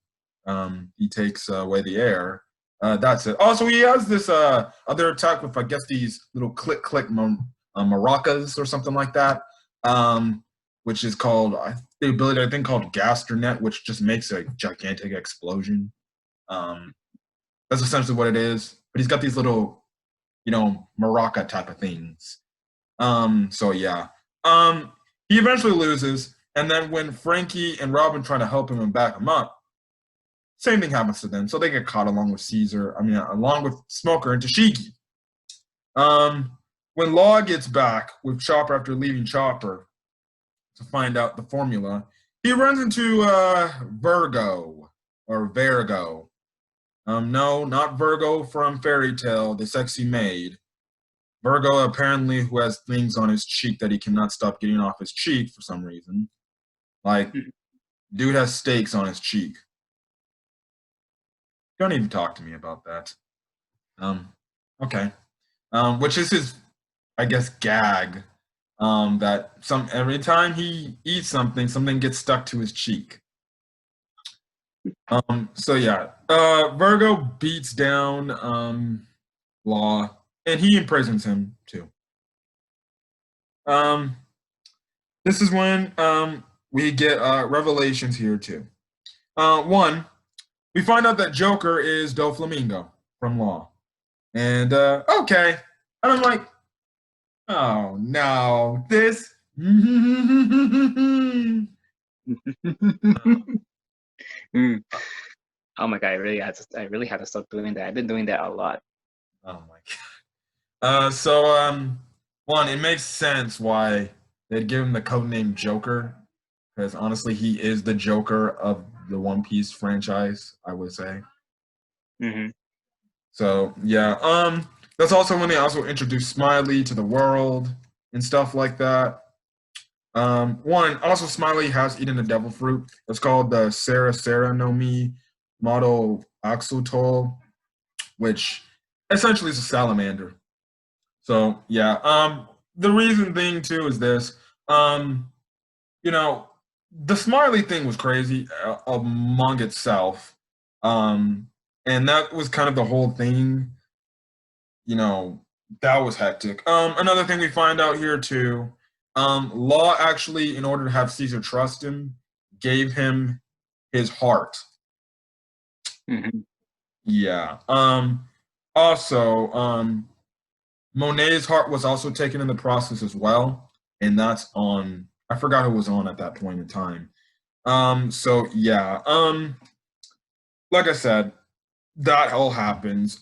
he takes away the air. That's it. Also, he has this other attack with, I guess, these little click maracas or something like that, which is called, the ability, I think, called Gasternet, which just makes a gigantic explosion. That's essentially what it is. But he's got these little, you know, maraca type of things. So, yeah. He eventually loses. And then when Frankie and Robin try to help him and back him up, same thing happens to them. So they get caught along with along with Smoker and Tashigi. When Law gets back with Chopper after leaving Chopper to find out the formula, he runs into Virgo. No, not Virgo from Fairy Tail, the sexy maid. Virgo, apparently, who has things on his cheek that he cannot stop getting off his cheek for some reason. Like, dude has stakes on his cheek. Don't even talk to me about that. Okay. Which is his, I guess, gag. That every time he eats something gets stuck to his cheek. So yeah. Virgo beats down Law, and he imprisons him too. This is when we get revelations here too. One, we find out that Joker is Doflamingo from Law. And okay. And I'm like, oh no, this. Oh my god, I really had to stop doing that. I've been doing that a lot. Oh my god. So one, it makes sense why they'd give him the code name Joker, because honestly, he is the Joker of the One Piece franchise, I would say. Mm-hmm. So yeah, that's also when they also introduced Smiley to the world and stuff like that. One also Smiley has eaten the devil fruit. It's called the Sarah no Mi Moto Axotol, which essentially is a salamander. So yeah, the reason thing too is this. Um, you know, the Smiley thing was crazy among itself. Um, and that was kind of the whole thing. You know, that was hectic. Another thing we find out here too, Law actually, in order to have Caesar trust him, gave him his heart. Mm-hmm. Yeah. Also, Monet's heart was also taken in the process as well, and that's on. I forgot who was on at that point in time. So yeah. Like I said, that all happens.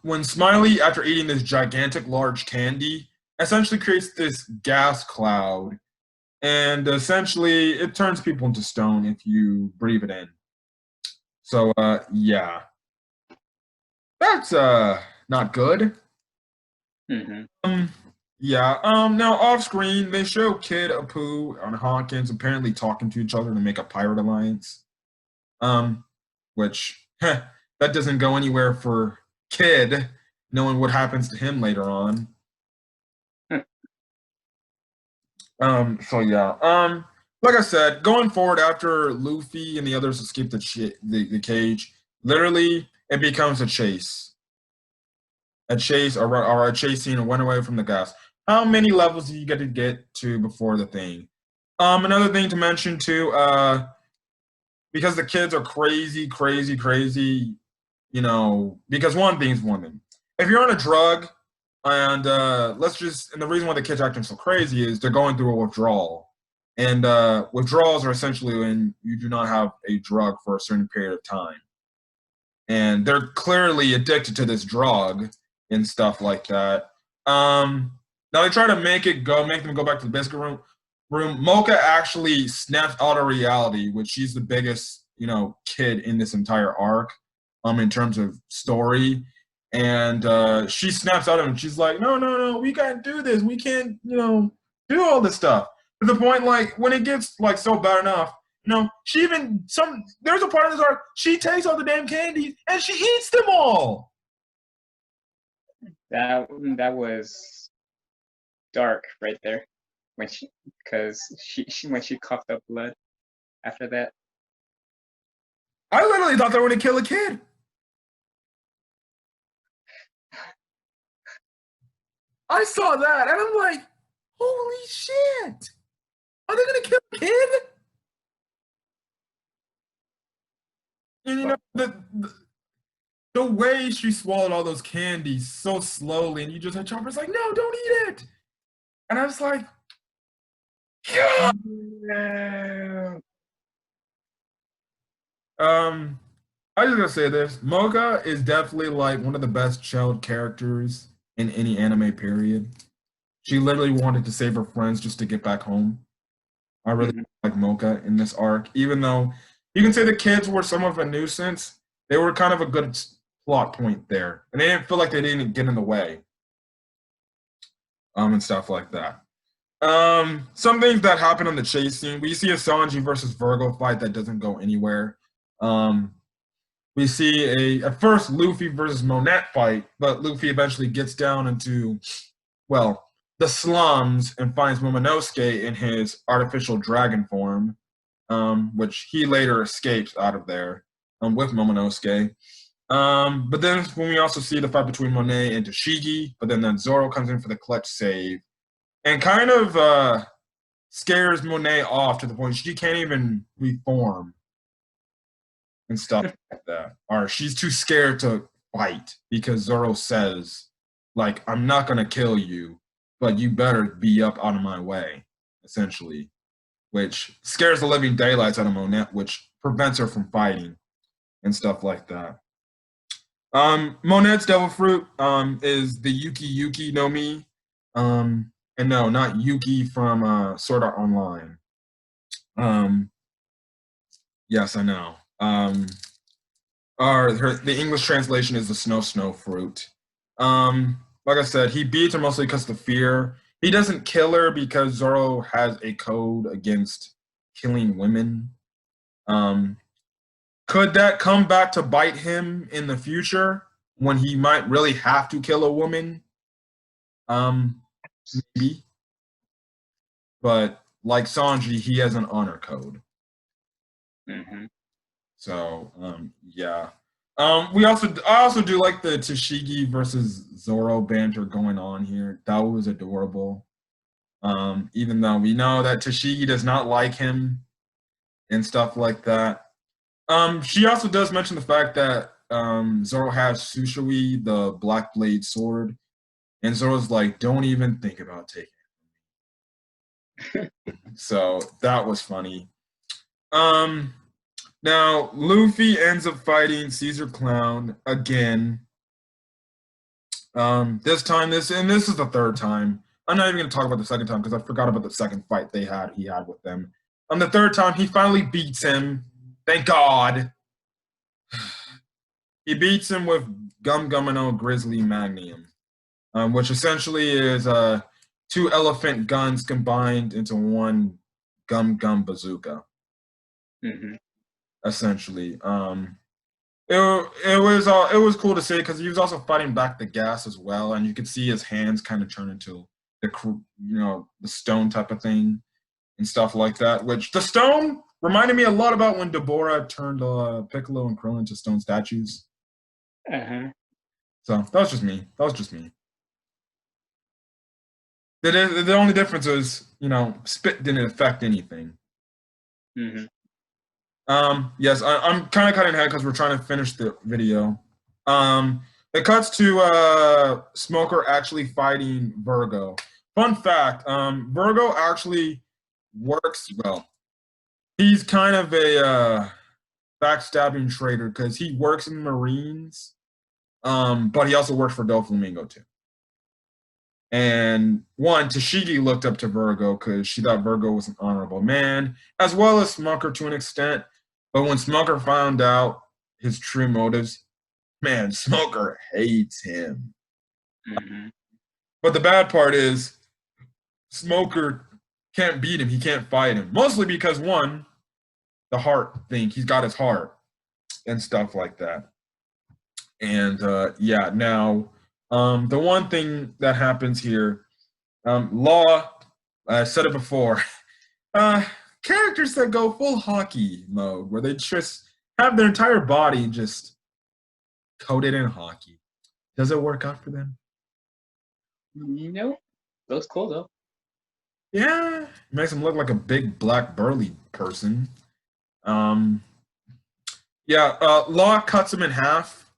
When Smiley, after eating this gigantic large candy, essentially creates this gas cloud, and essentially it turns people into stone if you breathe it in. So yeah, that's not good. Mm-hmm. Um, yeah. Now off screen, they show Kid, Apu, and Hawkins apparently talking to each other to make a pirate alliance. Um, which that doesn't go anywhere for Kid, knowing what happens to him later on. So yeah. Like I said, going forward after Luffy and the others escape the cage, literally it becomes a chase or a chase scene and went away from the gas. How many levels do you get to before the thing? Another thing to mention too, because the kids are crazy, you know, because one thing is one thing. If you're on a drug and and the reason why the kids are acting so crazy is they're going through a withdrawal. And withdrawals are essentially when you do not have a drug for a certain period of time. And they're clearly addicted to this drug and stuff like that. Now they try to make them go back to the biscuit room. Mocha actually snaps out of reality, which she's the biggest, you know, kid in this entire arc, in terms of story. And she snaps out of him. She's like, no, we can't do this. We can't, you know, do all this stuff. To the point, like, when it gets like so bad enough, you know, she even there's a part of this arc, she takes all the damn candies and she eats them all. That was dark right there when she when she coughed up blood after that. I literally thought they were gonna kill a kid. I saw that and I'm like, holy shit! Are they gonna kill a kid? And you know the way she swallowed all those candies so slowly, and you just had Chopper's like, no, don't eat it. And I was like, yeah. I just gotta say this. Mocha is definitely like one of the best child characters in any anime period. She literally wanted to save her friends just to get back home. I really like Mocha in this arc, even though you can say the kids were some of a nuisance. They were kind of a good plot point there, and they didn't feel like they didn't get in the way, and stuff like that. Some things that happen on the chase scene. We see a Sanji versus Virgo fight that doesn't go anywhere. We see at first Luffy versus Monette fight, but Luffy eventually gets down into, well, the slums and finds Momonosuke in his artificial dragon form, which he later escapes out of there with Momonosuke. But then when we also see the fight between Monet and Tashigi, but then Zoro comes in for the clutch save and kind of scares Monet off to the point she can't even reform and stuff like that. Or she's too scared to fight because Zoro says, like, I'm not going to kill you, but you better be up out of my way, essentially, which scares the living daylights out of Monette, which prevents her from fighting and stuff like that. Monette's devil fruit is the Yuki no Mi. And no, not Yuki from Sword Art Online. Yes, I know. The English translation is the snow fruit. Like I said, he beats her mostly because of the fear. He doesn't kill her because Zoro has a code against killing women. Could that come back to bite him in the future when he might really have to kill a woman? Maybe. But like Sanji, he has an honor code. Mm-hmm. So yeah. I also do like the Tashigi versus Zoro banter going on here. That was adorable. Even though we know that Tashigi does not like him and stuff like that. She also does mention the fact that Zoro has Sushui, the Black Blade sword, and Zoro's like, "Don't even think about taking it." So that was funny. Now Luffy ends up fighting Caesar Clown again. This is the third time. I'm not even going to talk about the second time because I forgot about the second fight he had with them. On the third time, he finally beats him. Thank God. He beats him with Gum Gumino Grizzly Magnum, which essentially is two elephant guns combined into one Gum Gum bazooka. Mm-hmm. Essentially, it was cool to see because he was also fighting back the gas as well, and you could see his hands kind of turn into the stone type of thing and stuff like that. Which the stone reminded me a lot about when Deborah turned Piccolo and Krillin into stone statues. Uh-huh. So that was just me. The only difference is, spit didn't affect anything. Mm-hmm. Yes, I'm kind of cutting ahead because we're trying to finish the video. It cuts to Smoker actually fighting Virgo. Fun fact, Virgo actually works well. He's kind of a backstabbing traitor because he works in the Marines, but he also works for Doflamingo too. And Tashigi looked up to Virgo because she thought Virgo was an honorable man, as well as Smucker to an extent. But when Smucker found out his true motives, man, Smoker hates him. Mm-hmm. But the bad part is Smoker can't beat him. He can't fight him. Mostly because, one, the heart thing. He's got his heart and stuff like that. And, now the one thing that happens here, Law, I said it before, characters that go full hockey mode, where they just have their entire body just coated in hockey. Does it work out for them? Nope. Looks cool though. Yeah, makes him look like a big black burly person. Law cuts him in half,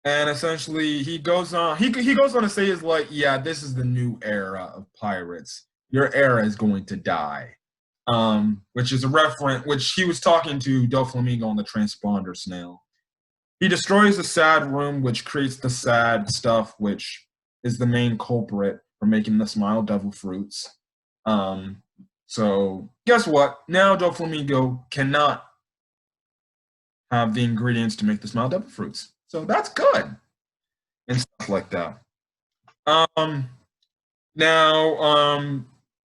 and essentially he goes on. He goes on to say is like, yeah, this is the new era of pirates. Your era is going to die. Which is a reference, which he was talking to Doflamingo on the transponder snail. He destroys the sad room, which creates the sad stuff, which is the main culprit for making the smile devil fruits. So guess what? Now Doflamingo cannot have the ingredients to make the smile devil fruits. So that's good. And stuff like that.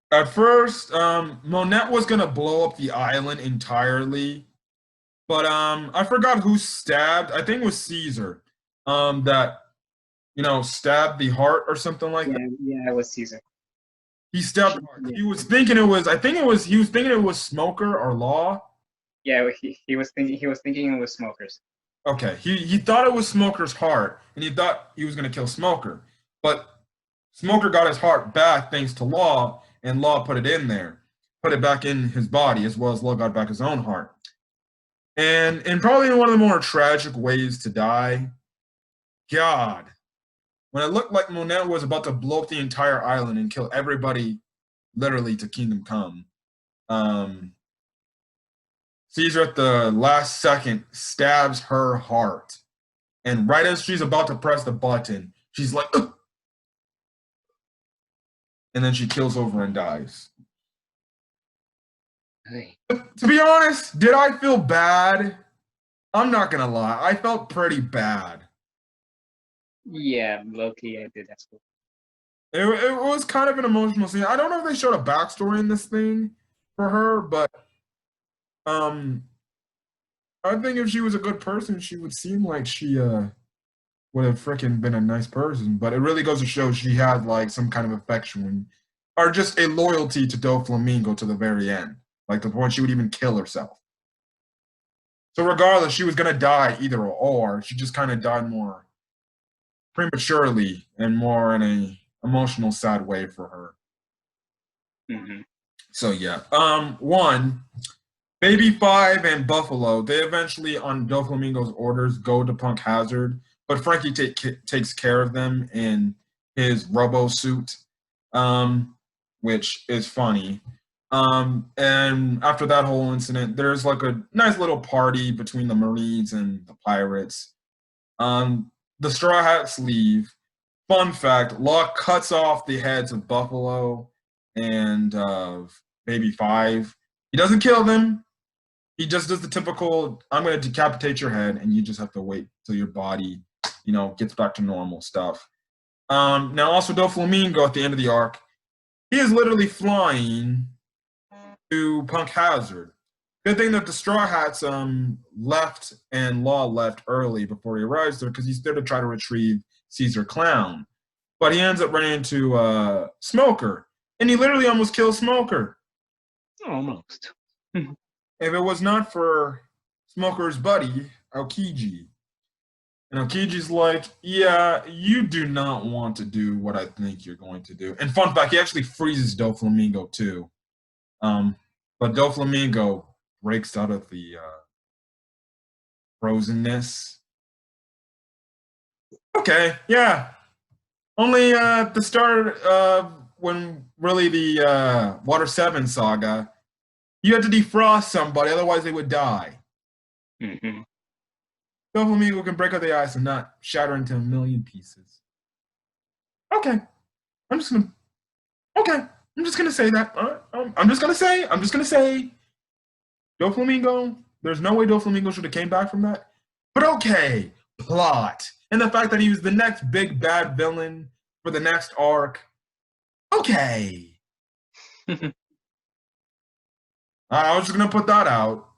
At first, Monet was gonna blow up the island entirely, but I forgot who stabbed. I think it was Caesar. That stabbed the heart or something like that. Yeah, it was Caesar. He stabbed the heart. Yeah. He was thinking it was Smoker or Law. Yeah, he was thinking it was Smokers. Okay, he thought it was Smoker's heart, and he thought he was gonna kill Smoker, but Smoker got his heart back thanks to Law. And Law put it back in his body, as well as Law got back his own heart. And probably in one of the more tragic ways to die, God, when it looked like Monet was about to blow up the entire island and kill everybody, literally to Kingdom Come, Caesar at the last second stabs her heart. And right as she's about to press the button, she's like, ugh! And then she kills over and dies. Hey. To be honest, did I feel bad? I'm not gonna lie. I felt pretty bad. Yeah, Loki, I did as well. It was kind of an emotional scene. I don't know if they showed a backstory in this thing for her, but um, I think if she was a good person, she would seem like she would have freaking been a nice person. But it really goes to show she had like some kind of affection or just a loyalty to Doflamingo to the very end, like the point she would even kill herself. So regardless, she was gonna die either or. She just kind of died more prematurely and more in a emotional, sad way for her. Mm-hmm. So yeah, one Baby Five and Buffalo, they eventually, on Doflamingo's orders, go to Punk Hazard, but Frankie takes care of them in his robo suit, which is funny. And after that whole incident, there's like a nice little party between the Marines and the pirates. The Straw Hats leave. Fun fact, Law cuts off the heads of Buffalo and of Baby Five. He doesn't kill them. He just does the typical, I'm going to decapitate your head, and you just have to wait till your body, gets back to normal stuff. Now, also, Doflamingo at the end of the arc, he is literally flying to Punk Hazard. Good thing that the Straw Hats left and Law left early before he arrives there, because he's there to try to retrieve Caesar Clown. But he ends up running into Smoker, and he literally almost kills Smoker. Almost. If it was not for Smoker's buddy, Aokiji. And Aokiji's like, yeah, you do not want to do what I think you're going to do. And fun fact, he actually freezes Doflamingo too. But Doflamingo breaks out of the frozenness. Okay, yeah. Only at the start of when really the Water 7 saga, you had to defrost somebody, otherwise they would die. Mm-hmm. Doflamingo can break out the ice and not shatter into a million pieces. Okay. I'm just gonna say that. I'm just gonna say Doflamingo, there's no way Doflamingo should have came back from that. But okay, plot. And the fact that he was the next big bad villain for the next arc. Okay. I was just gonna put that out.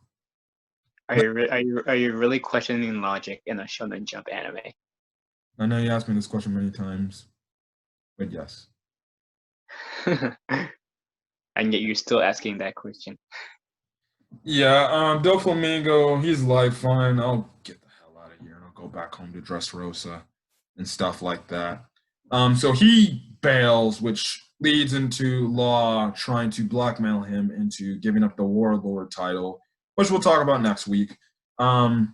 Are you really questioning logic in a Shonen Jump anime? I know you asked me this question many times, but yes. And yet you're still asking that question. Yeah, Doflamingo, he's like, fine, I'll get the hell out of here and I'll go back home to Dressrosa and stuff like that. So he bails, which leads into Law trying to blackmail him into giving up the Warlord title, which we'll talk about next week. And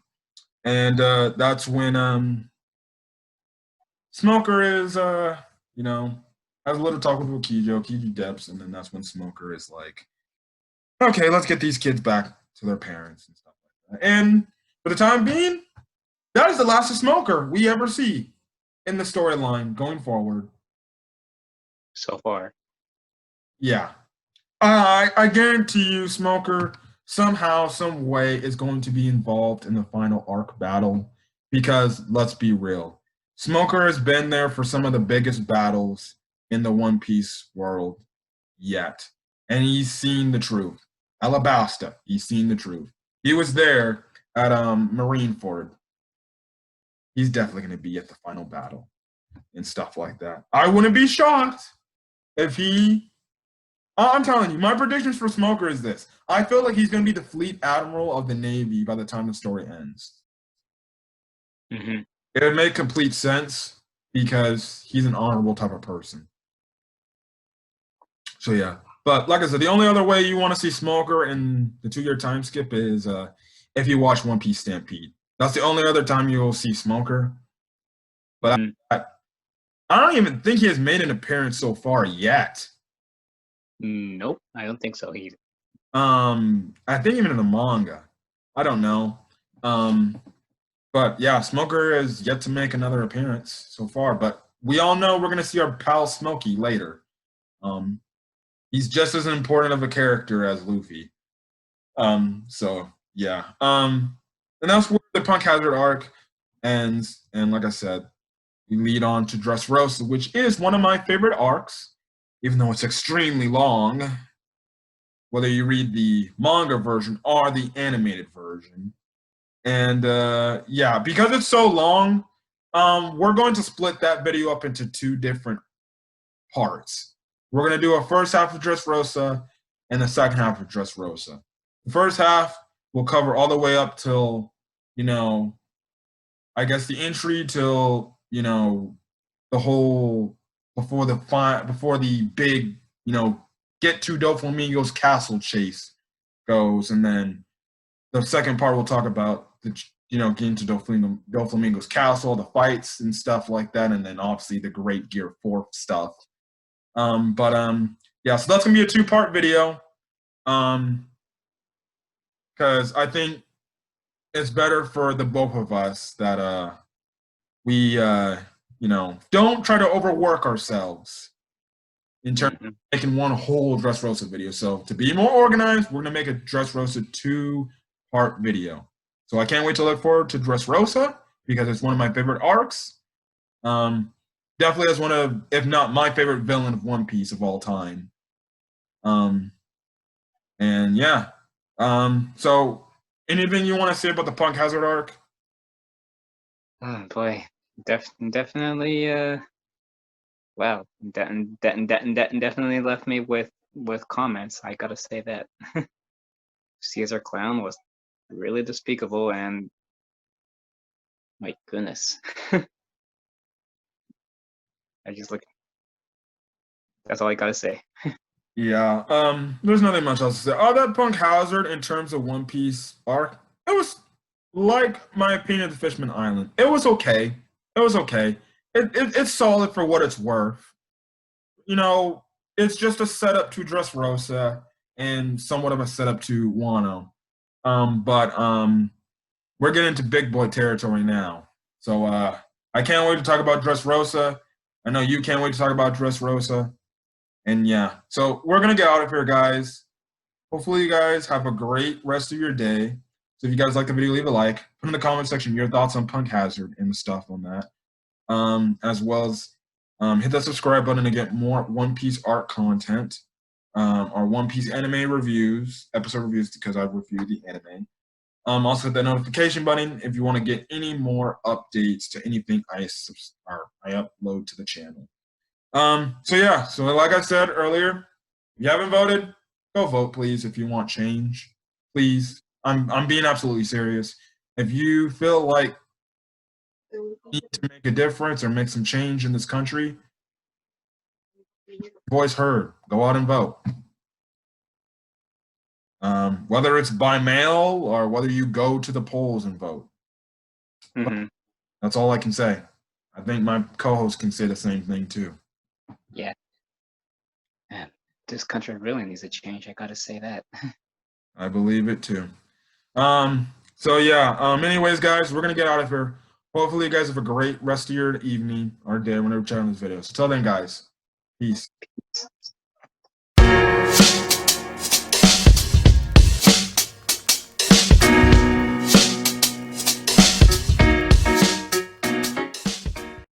that's when Smoker is, has a little talk with Aokiji Depths, and then that's when Smoker is like, okay, let's get these kids back to their parents and stuff like that. And for the time being, that is the last of Smoker we ever see in the storyline going forward. So far. Yeah. I guarantee you Smoker somehow, some way is going to be involved in the final arc battle, because let's be real. Smoker has been there for some of the biggest battles in the One Piece world yet. And he's seen the truth. Alabasta, he's seen the truth. He was there at Marineford. He's definitely going to be at the final battle and stuff like that. I wouldn't be shocked if he... I'm telling you, my predictions for Smoker is this. I feel like he's going to be the fleet admiral of the Navy by the time the story ends. Mm-hmm. It would make complete sense because he's an honorable type of person. So yeah. But like I said, the only other way you want to see Smoker in the 2-year time skip is if you watch One Piece Stampede. That's the only other time you will see Smoker. But I don't even think he has made an appearance so far yet. Nope, I don't think so either. I think even in the manga. I don't know. But yeah, Smoker has yet to make another appearance so far. But we all know we're going to see our pal Smokey later. He's just as important of a character as Luffy. So yeah. And that's where the Punk Hazard arc ends. And like I said, we lead on to Dressrosa, which is one of my favorite arcs, even though it's extremely long. Whether you read the manga version or the animated version. And yeah, because it's so long, we're going to split that video up into 2 different parts. We're going to do a first half of Dressrosa and the second half of Dressrosa. The first half will cover all the way up till, I guess the entry till, the whole before the big, get to Doflamingo's castle chase goes, and then the second part we'll talk about the getting to Doflamingo's castle, the fights and stuff like that, and then obviously the Great Gear 4 stuff. Yeah, so that's gonna be a 2-part video. Because I think it's better for the both of us that we don't try to overwork ourselves in terms of making one whole Dressrosa video. So to be more organized, we're gonna make a Dressrosa 2-part video. So I can't wait to look forward to Dressrosa because it's one of my favorite arcs. Definitely as one of, if not my favorite villain of One Piece of all time. And yeah. So anything you want to say about the Punk Hazard arc? Oh boy, definitely. Wow, definitely left me with comments. I gotta say that Caesar Clown was really despicable, and my goodness, I just look. That's all I gotta say. Yeah, there's nothing much else to say. Oh, that Punk Hazard in terms of One Piece arc, it was like my opinion of the Fishman Island. It was okay. It was okay. It's solid for what it's worth. It's just a setup to Dressrosa and somewhat of a setup to Wano. We're getting into big boy territory now. So I can't wait to talk about Dressrosa. I know you can't wait to talk about Dressrosa. And yeah, so we're going to get out of here, guys. Hopefully you guys have a great rest of your day. So if you guys like the video, leave a like. Put in the comment section your thoughts on Punk Hazard and the stuff on that. As well as hit that subscribe button to get more One Piece art content. Or One Piece anime reviews, episode reviews, because I review the anime. Also hit that notification button if you want to get any more updates to anything I upload to the channel. So yeah, so like I said earlier, if you haven't voted, go vote, please, if you want change. Please. I'm being absolutely serious. If you feel like you need to make a difference or make some change in this country, voice heard. Go out and vote. Whether it's by mail or whether you go to the polls and vote. That's all I can say. I think my co-host can say the same thing too. Yeah. Man, this country really needs a change. I gotta say that. I believe it too. So yeah. Anyways, guys, we're gonna get out of here. Hopefully, you guys have a great rest of your evening or day whenever you're checking this video. So till then, guys, peace.